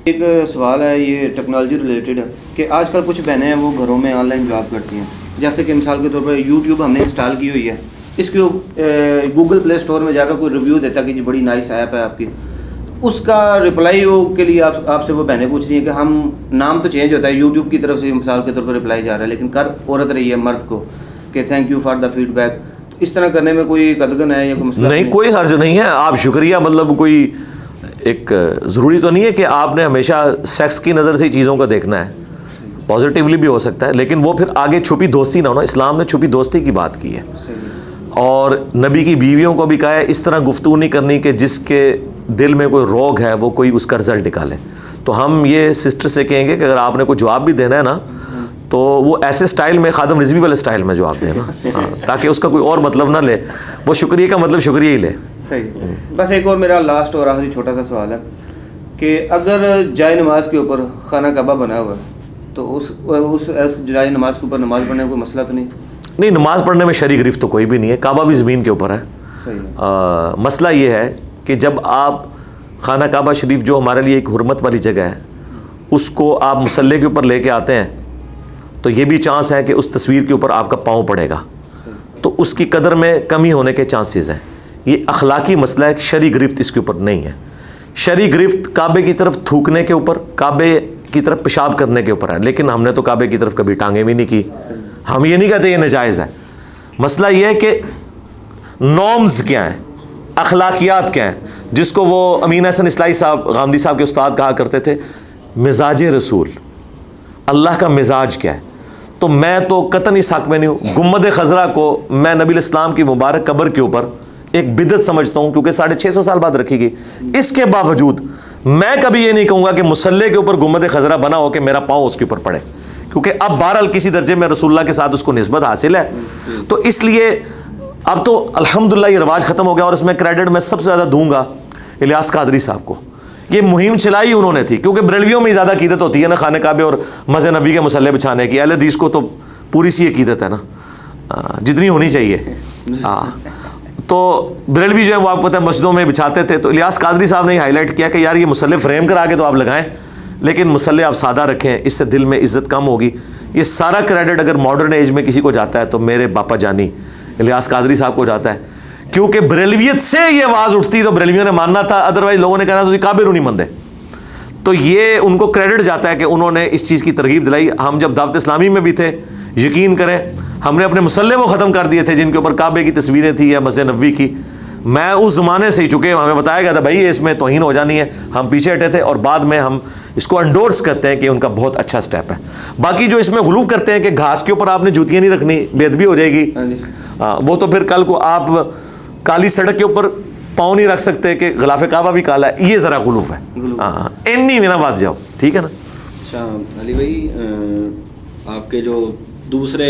ایک سوال ہے, یہ ٹیکنالوجی ریلیٹڈ ہے کہ آج کل کچھ بہنیں ہیں وہ گھروں میں آن لائن جاب کرتی ہیں, جیسے کہ مثال کے طور پر یوٹیوب ہم نے انسٹال کی ہوئی ہے, اس کے گوگل پلے اسٹور میں جا کر کوئی ریویو دیتا کہ جی بڑی نائس ایپ ہے آپ کی, اس کا رپلائی کے لیے آپ سے وہ بہنیں پوچھ رہی ہیں کہ ہم نام تو چینج ہوتا ہے یوٹیوب کی طرف سے مثال کے طور پر رپلائی جا رہا ہے, لیکن کر عورت رہی ہے مرد کو کہ thank you for the feedback. تو اس طرح کرنے میں کوئی قدغن ہے یا کوئی مسئلہ
نہیں؟ کوئی حرج نہیں ہے. آپ شکریہ مطلب کوئی ایک ضروری تو نہیں ہے کہ آپ نے ہمیشہ سیکس کی نظر سے چیزوں کو دیکھنا ہے, پازیٹیولی بھی ہو سکتا ہے, لیکن وہ پھر آگے چھپی دوستی نہ ہونا. اسلام نے چھپی دوستی کی بات کی ہے, اور نبی کی بیویوں کو بھی کہا ہے اس طرح گفتگو نہیں کرنی کہ جس کے دل میں کوئی روگ ہے وہ کوئی اس کا رزلٹ نکالے. تو ہم یہ سسٹر سے کہیں گے کہ اگر آپ نے کوئی جواب بھی دینا ہے نا تو وہ ایسے سٹائل میں خادم رضوی والے سٹائل میں جواب دیں نا, تاکہ اس کا کوئی اور مطلب نہ لے, وہ شکریہ کا مطلب شکریہ ہی لے.
صحیح. بس ایک اور میرا لاسٹ اور آخری چھوٹا سا سوال ہے کہ اگر جائے نماز کے اوپر خانہ کعبہ بنا ہوا ہے تو اس جائے نماز کے اوپر نماز پڑھنے کا کوئی مسئلہ تو نہیں؟
نہیں, نماز پڑھنے میں شرعی گرفت تو کوئی بھی نہیں ہے. کعبہ بھی زمین کے اوپر ہے. مسئلہ یہ ہے کہ جب آپ خانہ کعبہ شریف جو ہمارے لیے ایک حرمت والی جگہ ہے اس کو آپ مصلی کے اوپر لے کے آتے ہیں تو یہ بھی چانس ہے کہ اس تصویر کے اوپر آپ کا پاؤں پڑے گا, تو اس کی قدر میں کمی ہونے کے چانسز ہیں. یہ اخلاقی مسئلہ ہے, شرعی گرفت اس کے اوپر نہیں ہے. شرعی گرفت کعبے کی طرف تھوکنے کے اوپر, کعبے کی طرف پیشاب کرنے کے اوپر ہے, لیکن ہم نے تو کعبے کی طرف کبھی ٹانگیں بھی نہیں کی. ہم یہ نہیں کہتے یہ ناجائز ہے. مسئلہ یہ ہے کہ نارمز کیا ہیں, اخلاقیات کیا ہیں, جس کو وہ امین حسن اصلاحی صاحب غامدی صاحب کے استاد کہا کرتے تھے مزاج رسول, اللہ کا مزاج کیا ہے. تو میں تو قطعاً اس حق میں نہیں ہوں. گنبد خضرا کو میں نبی الاسلام کی مبارک قبر کے اوپر ایک بدعت سمجھتا ہوں کیونکہ 650 سال بعد رکھی گئی. اس کے باوجود میں کبھی یہ نہیں کہوں گا کہ مصلی کے اوپر گنبد خضرا بنا ہو کہ میرا پاؤں اس کے اوپر پڑے, کیونکہ اب بہرحال کسی درجے میں رسول اللہ کے ساتھ اس کو نسبت حاصل ہے. تو اس لیے اب تو الحمدللہ یہ رواج ختم ہو گیا, اور اس میں کریڈٹ میں سب سے زیادہ دوں گا الیاس قادری صاحب کو. یہ مہم چلائی انہوں نے تھی, کیونکہ بریلویوں میں زیادہ عقیدت ہوتی ہے نا خانہ کعبے اور مسجد نبوی کے مصلی بچھانے کی. اہل حدیث کو تو پوری سی عقیدت ہے نا, جتنی ہونی چاہیے. تو بریلوی جو ہے وہ آپ کو پتہ ہے مسجدوں میں بچھاتے تھے. تو الیاس قادری صاحب نے ہائی لائٹ کیا کہ یار یہ مصلی فریم کرا کے تو آپ لگائیں, لیکن مصلی آپ سادہ رکھیں, اس سے دل میں عزت کم ہوگی. یہ سارا کریڈٹ اگر ماڈرن ایج میں کسی کو جاتا ہے تو میرے باپا جانی الیاس قادری صاحب کو جاتا ہے, کیونکہ بریلویت سے یہ آواز اٹھتی تو بریلویوں نے ماننا تھا, ادروائز لوگوں نے کہنا تو کعبے نہیں مندے. تو یہ ان کو کریڈٹ جاتا ہے کہ انہوں نے اس چیز کی ترغیب دلائی. ہم جب دعوت اسلامی میں بھی تھے, یقین کریں ہم نے اپنے مصلی وہ ختم کر دیے تھے جن کے اوپر کعبے کی تصویریں تھیں یا مسجد نبوی کی. میں اس زمانے سے ہی, چونکہ ہمیں بتایا گیا تھا بھائی اس میں توہین ہو جانی ہے, ہم پیچھے ہٹے تھے, اور بعد میں ہم اس کو انڈورس کرتے ہیں کہ ان کا بہت اچھا سٹیپ ہے. باقی جو اس میں غلو کرتے ہیں کہ گھاس کے اوپر آپ نے جوتیاں نہیں رکھنی, بے ادبی ہو جائے گی, وہ تو پھر کل کو آپ کالی سڑک کے اوپر پاؤں نہیں رکھ سکتے کہ غلاف کعبہ بھی کالا ہے, یہ ذرا غلوف ہے. ہاں اینی میرا بات جاؤ, ٹھیک ہے نا.
اچھا علی بھائی, آپ کے جو دوسرے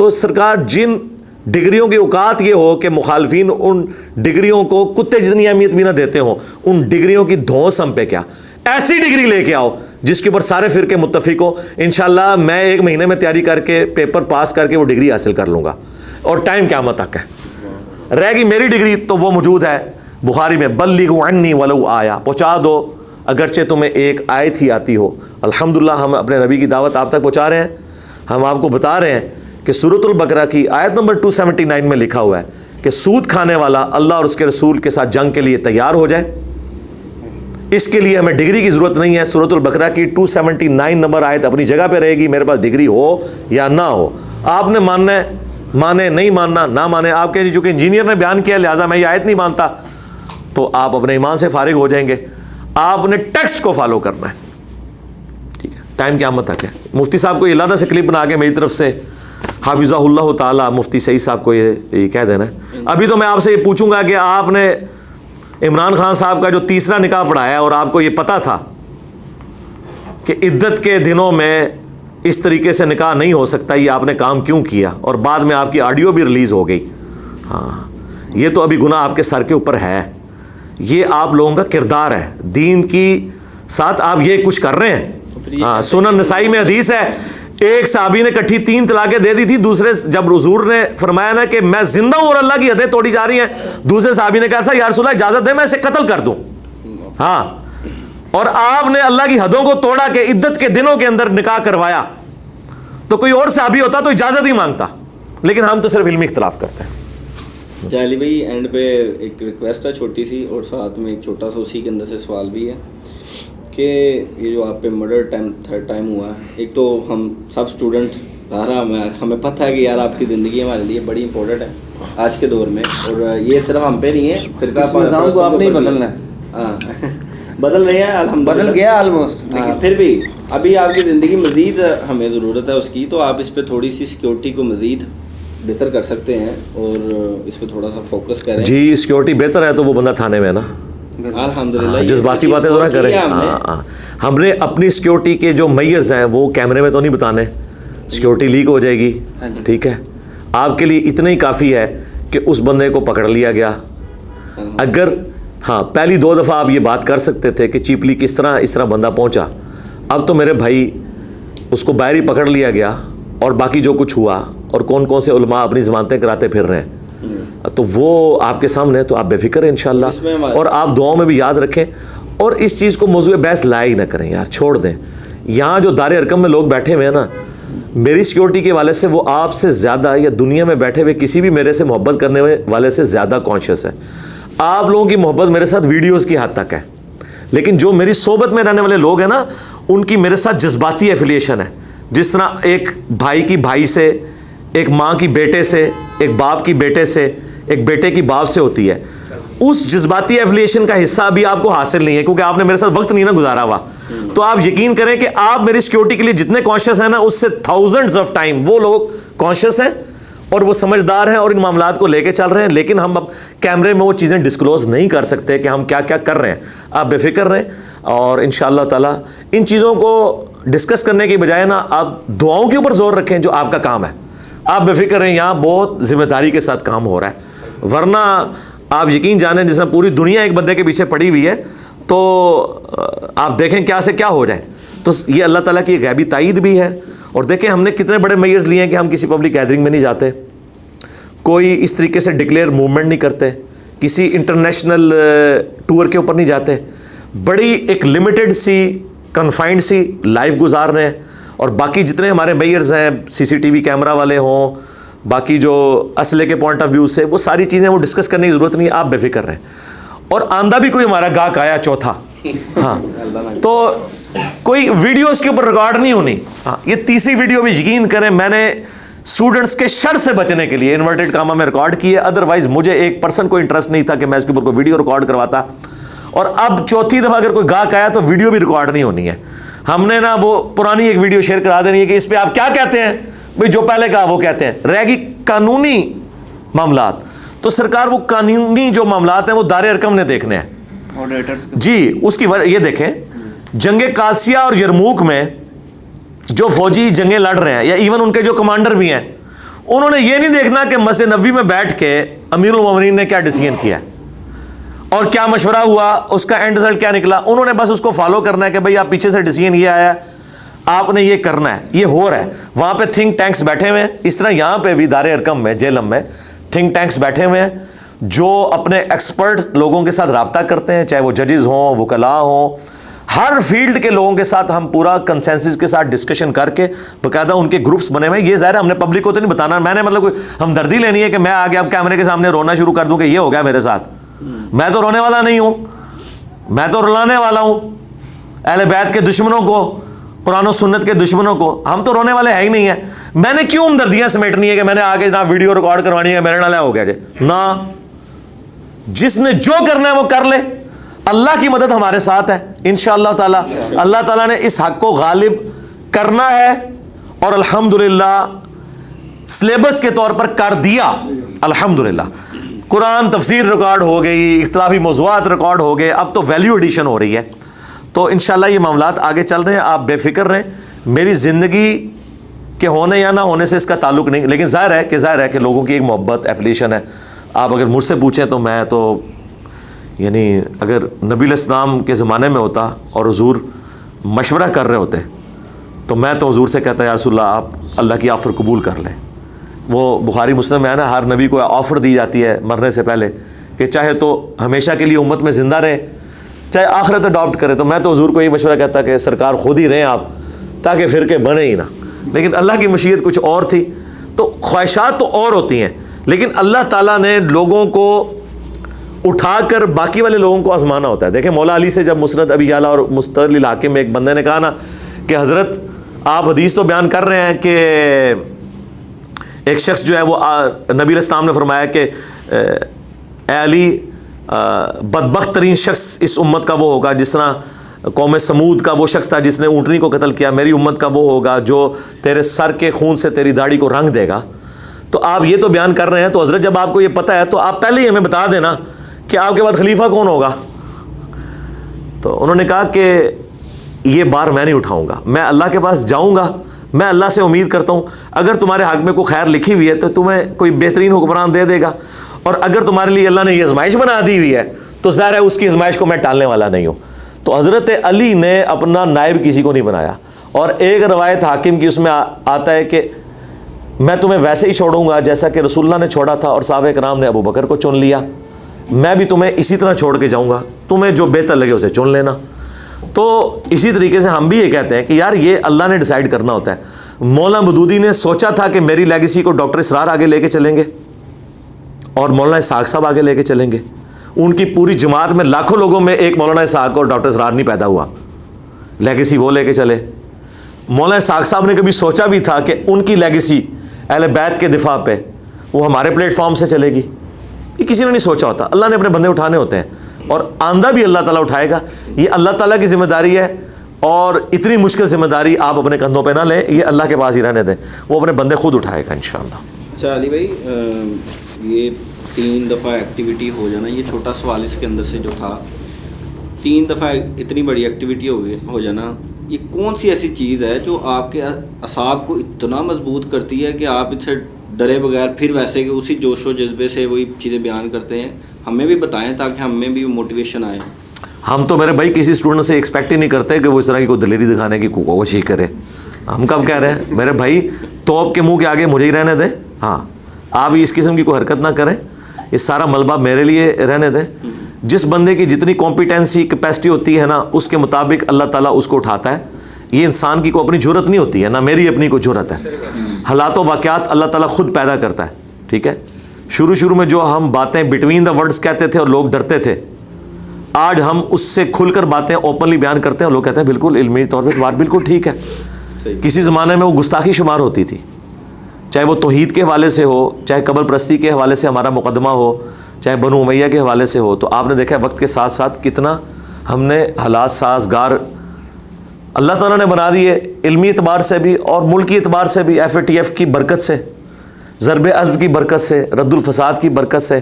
تو سرکار جن ڈگریوں کی اوقات یہ ہو کہ مخالفین ان ڈگریوں کو کتے جتنی اہمیت بھی نہ دیتے ہوں، ان ڈگریوں کی دھونس ہم پہ کیا، ایسی ڈگری لے کے آؤ جس کے اوپر سارے فرقے متفق ہو. انشاءاللہ میں 1 مہینے میں تیاری کر کے پیپر پاس کر کے وہ ڈگری حاصل کر لوں گا، اور ٹائم قیامت تک ہے. رہ گئی میری ڈگری تو وہ موجود ہے بخاری میں، بلغوا عنی ولو آیا، پہنچا دو اگرچہ تمہیں ایک آیت ہی آتی ہو. الحمدللہ ہم اپنے نبی کی دعوت آپ تک پہنچا رہے ہیں. ہم آپ کو بتا رہے ہیں کہ سورۃ البقرہ کی آیت نمبر 279 میں لکھا ہوا ہے کہ سود کھانے والا اللہ اور اس کے رسول کے ساتھ جنگ کے لیے تیار ہو جائے. اس کے لیے ہمیں ڈگری کی ضرورت نہیں ہے. سورۃ البقرہ کی 279 نمبر آیت اپنی جگہ پہ رہے گی، میرے پاس ڈگری ہو یا نہ ہو. آپ نے ماننا ہے مانے، نہیں ماننا نہ مانے. آپ کہیں چونکہ انجینئر نے بیان کیا لہٰذا میں یہ آیت نہیں مانتا، تو آپ اپنے ایمان سے فارغ ہو جائیں گے. آپ نے ٹیکسٹ کو فالو کرنا ہے. ٹھیک ہے، ٹائم قیامت تک ہے. مفتی صاحب کو یہ علیحدہ سے کلپ بنا کے میری طرف سے حافظہ اللہ تعالیٰ مفتی سعید صاحب کو یہ کہہ دینا ہے. ابھی تو میں آپ سے یہ پوچھوں گا کہ آپ نے عمران خان صاحب کا جو تیسرا نکاح پڑھایا اور آپ کو یہ پتا تھا کہ عدت کے دنوں میں اس طریقے سے نکاح نہیں ہو سکتا، یہ آپ نے کام کیوں کیا؟ اور بعد میں آپ کی آڈیو بھی ریلیز ہو گئی. ہاں، یہ تو ابھی گناہ آپ کے سر کے اوپر ہے. یہ آپ لوگوں کا کردار ہے، دین کی ساتھ آپ یہ کچھ کر رہے ہیں. ہاں، سنن نسائی میں حدیث ہے، ایک صحابی نے کٹھی 3 طلاقیں دے دی تھی. دوسرے جب حضور نے فرمایا نا کہ میں زندہ ہوں اور اللہ کی حدیں توڑی جا رہی ہیں، دوسرے صحابی نے کہا تھا یا رسول اللہ اجازت دے میں اسے قتل کر دوں. ہاں، اور آپ نے اللہ کی حدوں کو توڑا کہ عدت کے دنوں کے اندر نکاح کروایا. تو کوئی اور صحابی ہوتا تو اجازت ہی مانگتا، لیکن ہم تو صرف علمی اختلاف کرتے ہیں.
علی بھائی اینڈ پہ ایک ریکویسٹ ہے چھوٹی سی، اور ساتھ میں ایک چھوٹا سا اسی کے اندر سے سوال بھی ہے کہ یہ جو آپ پہ مرڈر تھرڈ ٹائم ہوا ہے، ایک تو ہم سب اسٹوڈنٹ ہمیں پتہ ہے کہ یار آپ کی زندگی ہمارے لیے بڑی امپورٹنٹ ہے آج کے دور میں، اور یہ صرف ہم پہ نہیں ہے، فرقہ
نظام کو آپ نے ہی بدلنا ہے.
ہاں بدل رہے ہیں الحمدللہ،
بدل گیا آلموسٹ، لیکن
پھر بھی ابھی آپ کی زندگی مزید ہمیں ضرورت ہے اس کی، تو آپ اس پہ تھوڑی سی سیکیورٹی کو مزید بہتر کر سکتے ہیں اور اس پہ تھوڑا سا فوکس کریں.
جی سیکیورٹی بہتر ہے تو وہ بندہ تھانے میں ہے نا.
الحمدللہ
جذباتی باتیں تو نہ کریں. ہم نے اپنی سیکیورٹی کے جو میئرز ہیں وہ کیمرے میں تو نہیں بتانے، سیکیورٹی لیک ہو جائے گی. ٹھیک ہے، آپ کے لیے اتنا ہی کافی ہے کہ اس بندے کو پکڑ لیا گیا. اگر ہاں پہلی 2 دفعہ آپ یہ بات کر سکتے تھے کہ چیپلی کس طرح اس طرح بندہ پہنچا، اب تو میرے بھائی اس کو باہر ہی پکڑ لیا گیا، اور باقی جو کچھ ہوا اور کون کون سے علماء اپنی ضمانتیں کراتے پھر رہے ہیں تو وہ آپ کے سامنے، تو آپ بے فکر ہیں انشاءاللہ. اور آپ دعاؤں میں بھی یاد رکھیں، اور اس چیز کو موضوع بحث لائے ہی نہ کریں یار، چھوڑ دیں. یہاں جو دار ارکم میں لوگ بیٹھے ہوئے ہیں نا، میری سیکیورٹی کے والے سے وہ آپ سے زیادہ، یا دنیا میں بیٹھے ہوئے کسی بھی میرے سے محبت کرنے والے سے زیادہ کانشیس ہے. آپ لوگوں کی محبت میرے ساتھ ویڈیوز کی حد تک ہے، لیکن جو میری صحبت میں رہنے والے لوگ ہیں نا، ان کی میرے ساتھ جذباتی ایفیلیشن ہے. جس طرح ایک بھائی کی بھائی سے، ایک ماں کی بیٹے سے، ایک باپ کی بیٹے سے، ایک بیٹے کی باپ سے ہوتی ہے، اس جذباتی ایفیلیشن کا حصہ بھی آپ کو حاصل نہیں ہے، کیونکہ آپ نے میرے ساتھ وقت نہیں نا گزارا ہوا. تو آپ یقین کریں کہ آپ میری سیکیورٹی کے لیے جتنے کانشیس ہیں نا، اس سے تھاؤزنڈز آف ٹائم وہ لوگ کانشیس ہیں اور وہ سمجھدار ہیں اور ان معاملات کو لے کے چل رہے ہیں. لیکن ہم اب کیمرے میں وہ چیزیں ڈسکلوز نہیں کر سکتے کہ ہم کیا کیا کر رہے ہیں. آپ بے فکر رہیں، اور انشاءاللہ تعالیٰ ان چیزوں کو ڈسکس کرنے کی بجائے نا آپ دعاؤں کے اوپر زور رکھیں جو آپ کا کام ہے. آپ بے فکر رہیں، یہاں بہت ذمہ داری کے ساتھ کام ہو رہا ہے. ورنہ آپ یقین جانیں جس میں پوری دنیا ایک بندے کے پیچھے پڑی ہوئی ہے، تو آپ دیکھیں کیا سے کیا ہو جائے. تو یہ اللہ تعالیٰ کی غیبی تائید بھی ہے. اور دیکھیں ہم نے کتنے بڑے میئرز لیے ہیں کہ ہم کسی پبلک گیدرنگ میں نہیں جاتے، کوئی اس طریقے سے ڈکلیئر موومنٹ نہیں کرتے، کسی انٹرنیشنل ٹور کے اوپر نہیں جاتے، بڑی ایک لمیٹڈ سی کنفائنڈ سی لائف گزار رہے ہیں. اور باقی جتنے ہمارے میئرز ہیں، CCTV کیمرہ والے ہوں، باقی جو اسلحے کے پوائنٹ آف ویو سے، وہ ساری چیزیں وہ ڈسکس کرنے کی ضرورت نہیں ہے. آپ بے فکر رہیں. اور آندہ بھی کوئی ہمارا گاہک آیا چوتھا، ہاں تو کوئی ویڈیو اس کے اوپر ریکارڈ نہیں ہونی. ہاں یہ تیسری ویڈیو بھی یقین کریں میں نے اسٹوڈنٹس کے شر سے بچنے کے لیے انورٹیڈ کامہ میں ریکارڈ کی ہے. ادروائز مجھے 1% کو انٹرسٹ نہیں تھا کہ میں اس کے اوپر کوئی ویڈیو ریکارڈ کرواتا. اور اب چوتھی دفعہ اگر کوئی گاہک آیا تو ویڈیو بھی ریکارڈ نہیں ہونی ہے. ہم نے نا وہ پرانی ایک ویڈیو شیئر کرا دینی ہے کہ اس پہ آپ کیا کہتے ہیں، بھئی جو پہلے کہا وہ کہتے ہیں. رہ گی قانونی معاملات، تو سرکار وہ قانونی جو معاملات ہیں وہ دار ارکم نے دیکھنے ہیں. جی اس کی یہ دیکھیں، جنگ قادسیہ اور یرموک میں جو فوجی جنگیں لڑ رہے ہیں، یا ایون ان کے جو کمانڈر بھی ہیں، انہوں نے یہ نہیں دیکھنا کہ مسجد نبوی میں بیٹھ کے امیر المومنین نے کیا ڈیسیژن کیا ہے اور کیا مشورہ ہوا، اس کا اینڈ رزلٹ کیا نکلا. انہوں نے بس اس کو فالو کرنا ہے کہ بھئی آپ پیچھے سے ڈیسیژن یہ آیا ہے، آپ نے یہ کرنا ہے، یہ ہو رہا ہے. وہاں پہ تھنک ٹینکس بیٹھے ہوئے ہیں، اس طرح یہاں پہ بھی دار ارکم میں جیلم میں تھنک ٹینکس بیٹھے ہوئے ہیں جو اپنے ایکسپرٹ لوگوں کے ساتھ رابطہ کرتے ہیں، چاہے وہ ججز ہوں، وکلاء ہوں، ہر فیلڈ کے لوگوں کے ساتھ ہم پورا کنسنسس کے ساتھ ڈسکشن کر کے باقاعدہ ان کے گروپس بنے ہوئے ہیں. یہ ظاہر ہے ہم نے پبلک کو تو نہیں بتانا، میں نے مطلب کوئی ہمدردی لینی ہے کہ میں آگے اب کیمرے کے سامنے رونا شروع کر دوں کہ یہ ہو گیا میرے ساتھ. میں تو رونے والا نہیں ہوں، میں تو رلانے والا ہوں اہل بیت کے دشمنوں کو، قرآن و سنت کے دشمنوں کو. ہم تو رونے والے ہے ہی نہیں ہیں. میں نے کیوں ہمدردیاں سمیٹنی ہے کہ میں نے آگے جناب ویڈیو ریکارڈ کروانی ہے، میرے نال ہو گیا جی نا. جس نے جو کرنا ہے وہ کر لے، اللہ کی مدد ہمارے ساتھ ہے انشاءاللہ تعالیٰ. اللہ تعالیٰ نے اس حق کو غالب کرنا ہے اور الحمدللہ سلیبس کے طور پر کر دیا. الحمدللہ قرآن تفسیر ریکارڈ ہو گئی، اختلافی موضوعات ریکارڈ ہو گئے، اب تو ویلیو ایڈیشن ہو رہی ہے. تو انشاءاللہ یہ معاملات آگے چل رہے ہیں، آپ بے فکر رہیں. میری زندگی کے ہونے یا نہ ہونے سے اس کا تعلق نہیں، لیکن ظاہر ہے کہ لوگوں کی ایک محبت ایفیلیشن ہے. آپ اگر مجھ سے پوچھیں تو میں تو یعنی اگر نبی علیہ السلام کے زمانے میں ہوتا اور حضور مشورہ کر رہے ہوتے تو میں تو حضور سے کہتا یا رسول اللہ آپ اللہ کی آفر قبول کر لیں. وہ بخاری مسلم میں ہے نا، ہر نبی کو آفر دی جاتی ہے مرنے سے پہلے کہ چاہے تو ہمیشہ کے لیے امت میں زندہ رہے، چاہے آخرت اڈاپٹ کرے. تو میں تو حضور کو یہ مشورہ کہتا کہ سرکار خود ہی رہیں آپ، تاکہ فرقے بنے ہی نہ. لیکن اللہ کی مشیت کچھ اور تھی. تو خواہشات تو اور ہوتی ہیں، لیکن اللہ تعالیٰ نے لوگوں کو اٹھا کر باقی والے لوگوں کو آزمانا ہوتا ہے. دیکھیں مولا علی سے جب مسند ابی یعلا اور مستدل الحاکم میں ایک بندے نے کہا نا کہ حضرت آپ حدیث تو بیان کر رہے ہیں کہ ایک شخص جو ہے وہ نبی علیہ السلام نے فرمایا کہ اے علی بدبخت ترین شخص اس امت کا وہ ہوگا جس طرح قوم سمود کا وہ شخص تھا جس نے اونٹنی کو قتل کیا، میری امت کا وہ ہوگا جو تیرے سر کے خون سے تیری داڑھی کو رنگ دے گا. تو آپ یہ تو بیان کر رہے ہیں، تو حضرت جب آپ کو یہ پتہ ہے تو آپ پہلے ہی ہمیں بتا دینا کہ آپ کے بعد خلیفہ کون ہوگا. تو انہوں نے کہا کہ یہ بار میں نہیں اٹھاؤں گا، میں اللہ کے پاس جاؤں گا. میں اللہ سے امید کرتا ہوں اگر تمہارے حق میں کوئی خیر لکھی ہوئی ہے تو تمہیں کوئی بہترین حکمران دے دے گا، اور اگر تمہارے لیے اللہ نے یہ آزمائش بنا دی ہوئی ہے تو ظاہر ہے اس کی آزمائش کو میں ٹالنے والا نہیں ہوں. تو حضرت علی نے اپنا نائب کسی کو نہیں بنایا. اور ایک روایت حاکم کی اس میں آتا ہے کہ میں تمہیں ویسے ہی چھوڑوں گا جیسا کہ رسول اللہ نے چھوڑا تھا اور صحابہ کرام نے ابو بکر کو چن لیا، میں بھی تمہیں اسی طرح چھوڑ کے جاؤں گا، تمہیں جو بہتر لگے اسے چن لینا. تو اسی طریقے سے ہم بھی یہ کہتے ہیں کہ یار یہ اللہ نے ڈیسائیڈ کرنا ہوتا ہے. مولانا مودودی نے سوچا تھا کہ میری لیگیسی کو ڈاکٹر اسرار آگے لے کے چلیں گے اور مولانا اسحاق صاحب آگے لے کے چلیں گے. ان کی پوری جماعت میں لاکھوں لوگوں میں ایک مولانا اسحاق اور ڈاکٹر اسرار نہیں پیدا ہوا، لیگیسی وہ لے کے چلے. مولانا اسحاق صاحب نے کبھی سوچا بھی تھا کہ ان کی لیگیسی اہل بیت کے دفاع پہ وہ ہمارے پلیٹ فارم سے چلے گی؟ یہ کسی نے نہیں سوچا ہوتا. اللہ نے اپنے بندے اٹھانے ہوتے ہیں اور آندہ بھی اللہ تعالیٰ اٹھائے گا. یہ اللہ تعالیٰ کی ذمہ داری ہے اور اتنی مشکل ذمہ داری آپ اپنے کندھوں پہ نہ لیں، یہ اللہ کے پاس ہی رہنے دیں، وہ اپنے بندے خود اٹھائے گا انشاءاللہ.
اچھا علی بھائی، یہ 3 دفعہ ایکٹیویٹی ہو جانا، یہ چھوٹا سوال اس کے اندر سے جو تھا، 3 دفعہ اتنی بڑی ایکٹیویٹی ہو جانا، یہ کون سی ایسی چیز ہے جو آپ کے اعصاب کو اتنا مضبوط کرتی ہے کہ آپ اس سے ڈرے بغیر پھر ویسے کہ اسی جوش و جذبے سے وہی چیزیں بیان کرتے ہیں؟ ہمیں بھی بتائیں تاکہ ہمیں بھی موٹیویشن آئے.
ہم تو میرے بھائی کسی اسٹوڈنٹ سے ایکسپیکٹ ہی نہیں کرتے کہ وہ اس طرح کی کوئی دلیری دکھانے کی کوشش کرے. ہم کب کہہ رہے ہیں میرے بھائی توپ کے منہ کے آگے مجھے ہی رہنے دیں. ہاں آپ اس قسم کی کوئی حرکت نہ کریں، یہ سارا ملبہ میرے لیے رہنے دیں. جس بندے کی جتنی کمپیٹنسی کیپیسٹی ہوتی ہے نا اس کے مطابق اللہ تعالیٰ اس کو اٹھاتا ہے. یہ انسان کی کوئی اپنی جرت نہیں ہوتی ہے، نہ میری اپنی کوئی جرت ہے. حالات و واقعات اللہ تعالیٰ خود پیدا کرتا ہے. ٹھیک ہے، شروع میں جو ہم باتیں بٹوین دا ورڈز کہتے تھے اور لوگ ڈرتے تھے، آج ہم اس سے کھل کر باتیں اوپنلی بیان کرتے ہیں اور لوگ کہتے ہیں بالکل علمی طور پہ بات بالکل ٹھیک ہے. کسی زمانے میں وہ گستاخی شمار ہوتی تھی، چاہے وہ توحید کے حوالے سے ہو، چاہے قبر پرستی کے حوالے سے ہمارا مقدمہ ہو، چاہے بنو امیہ کے حوالے سے ہو. تو آپ نے دیکھا وقت کے ساتھ ساتھ کتنا ہم نے حالات سازگار اللہ تعالیٰ نے بنا دیے، علمی اعتبار سے بھی اور ملکی اعتبار سے بھی. FATF کی برکت سے، ضرب عزم کی برکت سے، رد الفساد کی برکت سے،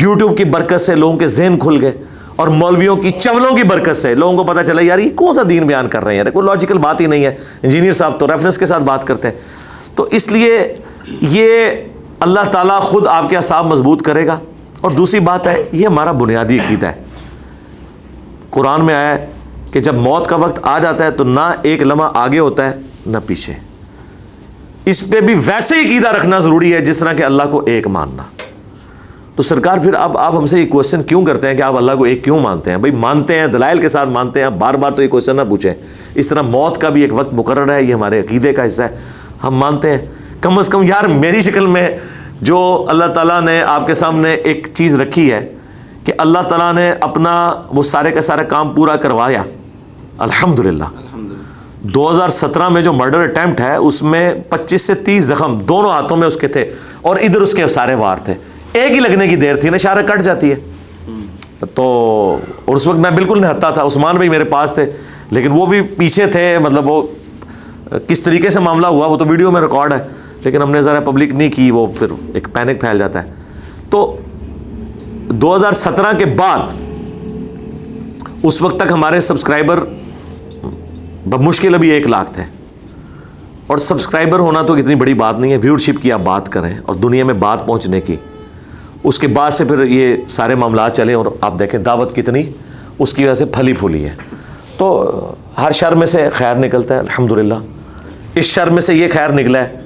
YouTube کی برکت سے لوگوں کے ذہن کھل گئے، اور مولویوں کی چولوں کی برکت سے لوگوں کو پتہ چلا یار یہ کون سا دین بیان کر رہے ہیں، یار کوئی لاجیکل بات ہی نہیں ہے. انجینئر صاحب تو ریفرنس کے ساتھ بات کرتے ہیں. تو اس لیے یہ اللہ تعالیٰ خود آپ کے اعصاب مضبوط کرے گا. اور دوسری بات ہے یہ ہمارا بنیادی عقیدہ ہے. قرآن میں آیا ہے کہ جب موت کا وقت آ جاتا ہے تو نہ ایک لمحہ آگے ہوتا ہے نہ پیچھے. اس پہ بھی ویسے ہی عقیدہ رکھنا ضروری ہے جس طرح کہ اللہ کو ایک ماننا. تو سرکار پھر اب آپ ہم سے یہ کوشچن کیوں کرتے ہیں کہ آپ اللہ کو ایک کیوں مانتے ہیں؟ بھائی مانتے ہیں، دلائل کے ساتھ مانتے ہیں، بار بار تو یہ کوشچن نہ پوچھیں. اس طرح موت کا بھی ایک وقت مقرر ہے، یہ ہمارے عقیدے کا حصہ ہے، ہم مانتے ہیں. کم از کم یار میری شکل میں جو اللہ تعالیٰ نے آپ کے سامنے ایک چیز رکھی ہے کہ اللہ تعالیٰ نے اپنا وہ سارے کا سارا کام پورا کروایا الحمدللہ. 2017 میں جو مرڈر اٹیمپٹ ہے اس میں 25 سے 30 زخم دونوں ہاتھوں میں اس کے تھے اور ادھر اس کے سارے وار تھے. ایک ہی لگنے کی دیر تھی نا، اشارہ کٹ جاتی ہے. تو اور اس وقت میں بالکل نہتا تھا، عثمان بھائی میرے پاس تھے لیکن وہ بھی پیچھے تھے. مطلب وہ کس طریقے سے معاملہ ہوا وہ تو ویڈیو میں ریکارڈ ہے لیکن ہم نے ذرا پبلک نہیں کی، وہ پھر ایک پینک پھیل جاتا ہے. تو 2017 کے بعد اس وقت تک ہمارے سبسکرائبر بمشکل ابھی 1 لاکھ تھے. اور سبسکرائبر ہونا تو اتنی بڑی بات نہیں ہے، ویورشپ کی آپ بات کریں اور دنیا میں بات پہنچنے کی. اس کے بعد سے پھر یہ سارے معاملات چلے اور آپ دیکھیں دعوت کتنی اس کی وجہ سے پھلی پھولی ہے. تو ہر شر میں سے خیر نکلتا ہے الحمدللہ. اس شر میں سے یہ خیر نکلا ہے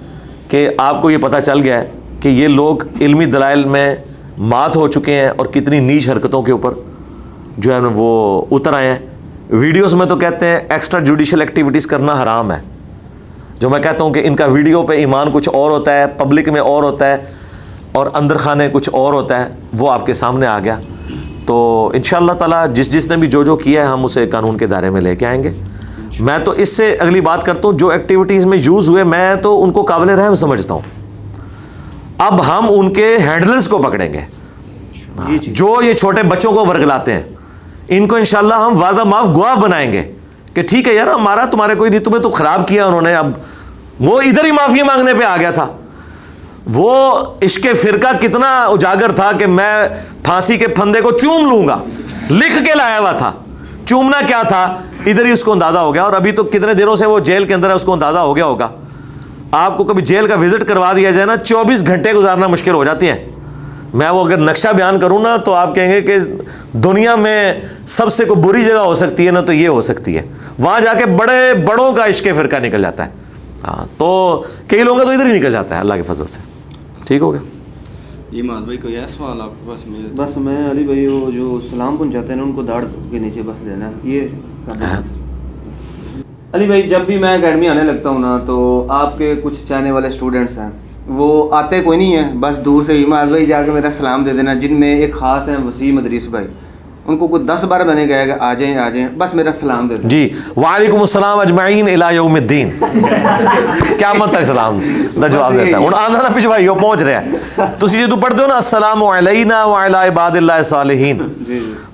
کہ آپ کو یہ پتہ چل گیا ہے کہ یہ لوگ علمی دلائل میں مات ہو چکے ہیں اور کتنی نیچ حرکتوں کے اوپر جو ہے وہ اتر آئے ہیں. ویڈیوز میں تو کہتے ہیں ایکسٹرا جوڈیشل ایکٹیویٹیز کرنا حرام ہے، جو میں کہتا ہوں کہ ان کا ویڈیو پہ ایمان کچھ اور ہوتا ہے، پبلک میں اور ہوتا ہے اور اندر خانے کچھ اور ہوتا ہے. وہ آپ کے سامنے آ گیا. تو انشاءاللہ تعالیٰ جس نے بھی جو کیا ہے ہم اسے قانون کے دائرے میں لے کے آئیں گے. میں تو اس سے اگلی بات کرتا ہوں، جو ایکٹیویٹیز میں یوز ہوئے میں تو ان کو قابل رحم سمجھتا ہوں. اب ہم ان کے ہینڈلرز کو پکڑیں گے جو یہ چھوٹے بچوں کو ورگلاتے ہیں. ان کو انشاءاللہ ہم وعدہ معاف گواہ بنائیں گے کہ ٹھیک ہے یار ہمارا تمہارے کوئی نہیں، تمہیں تو خراب کیا انہوں نے. اب وہ ادھر ہی معافی مانگنے پہ آ گیا تھا. وہ عشق فرقہ کتنا اجاگر تھا کہ میں پھانسی کے پھندے کو چوم لوں گا، لکھ کے لایا ہوا تھا. چومنا کیا تھا ادھر ہی اس کو اندازہ ہو گیا. اور ابھی تو کتنے دنوں سے وہ جیل کے اندر ہے، اس کو اندازہ ہو گیا ہوگا. آپ کو کبھی جیل کا وزٹ کروا دیا جائے نا، 24 گھنٹے گزارنا مشکل ہو جاتی ہیں. میں وہ اگر نقشہ بیان کروں نا تو آپ کہیں گے کہ دنیا میں سب سے کوئی بری جگہ ہو سکتی ہے نا تو یہ ہو سکتی ہے. وہاں جا کے بڑوں کا عشق فرقہ نکل جاتا ہے. ہاں تو کئی لوگوں کا تو ادھر ہی نکل جاتا ہے اللہ کے فضل سے. ٹھیک ہو گیا.
جی معاذ بھائی کوئی ہے سوال آپ کے پاس؟
بس میں علی بھائی وہ جو سلام پہنچاتے ہیں نا ان کو داڑھ کے نیچے بس لینا ہے یہ کرنا. علی بھائی جب بھی میں اکیڈمی آنے لگتا ہوں نا تو آپ کے کچھ چاہنے والے اسٹوڈنٹس ہیں، وہ آتے کوئی نہیں ہیں، بس دور سے ہی معاذ بھائی جا کے میرا سلام دے دینا. جن میں ایک خاص ہیں وسیم ادریس بھائی، ان کو کوئی 10 بار میں نے کہا کہ آ جائیں بس میرا سلام دے دیں.
جی وعلیکم السلام اجمعین الی یوم الدین. قیامت تک سلام دا جواب دیتا ہے. ہن آندا نہ پچھوائی ہو پہنچ رہا ہے. تسی جدوں پڑھتے ہو نا السلام علینا وعلی عباد اللہ الصالحین،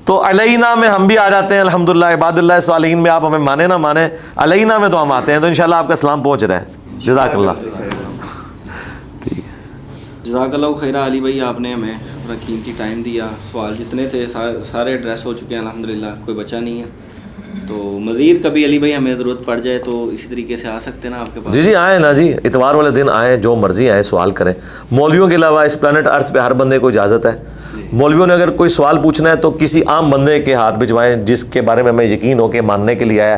تو علینا میں ہم بھی آ جاتے ہیں الحمدللہ. عباد اللہ الصالحین میں آپ ہمیں مانے نہ مانے، علینا میں تو ہم آتے ہیں. تو انشاءاللہ آپ کا سلام پہنچ رہا ہے. جزاک اللہ.
جزاک اللہ خیر. علی بھائی آپ نے ہمیں اپنا قیمتی ٹائم دیا. سوال جتنے تھے سارے ایڈریس ہو چکے ہیں الحمدللہ، کوئی بچا نہیں ہے. تو مزید کبھی علی بھائی ہمیں ضرورت پڑ جائے تو اسی طریقے سے آ سکتے ہیں نا آپ کے پاس؟
جی آئیں نا جی، اتوار والے دن آئیں، جو مرضی آئیں سوال کریں. مولویوں کے علاوہ اس پلانٹ ارتھ پہ ہر بندے کو اجازت ہے. مولویوں نے اگر کوئی سوال پوچھنا ہے تو کسی عام بندے کے ہاتھ بھجوائیں جس کے بارے میں ہمیں یقین ہو کہ ماننے کے لیے آیا،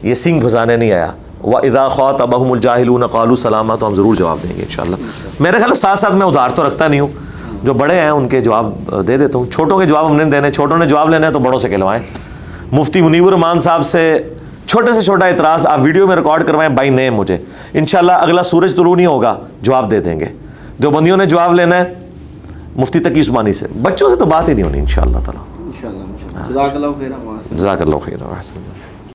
یہ سنگ بھسانے نہیں آیا. وَإِذَا خَاطَبَهُمُ الْجَاهِلُونَ قَالُوا سَلَامًا، تو ہم ضرور جواب دیں گے انشاءاللہ. میرے خیال ساتھ ساتھ میں ادھار تو رکھتا نہیں ہوں، جو بڑے ہیں ان کے جواب دے دیتا ہوں. چھوٹوں کے جواب ہم نہیں دینے، چھوٹوں نے جواب لینا ہے تو بڑوں سے کہلوائیں. مفتی منیب الرحمان صاحب سے چھوٹے سے چھوٹا اعتراض آپ ویڈیو میں ریکارڈ کروائیں بائی نیم مجھے، انشاءاللہ اگلا سورج طلوع نہیں ہوگا جواب دے دیں گے. دیوبندیوں نے جواب لینا ہے مفتی تقی عثمانی سے، بچوں سے تو بات ہی نہیں ہونی انشاءاللہ تعالی.
انشاءاللہ. جزاک اللہ خیر.
جزاک اللہ خیر.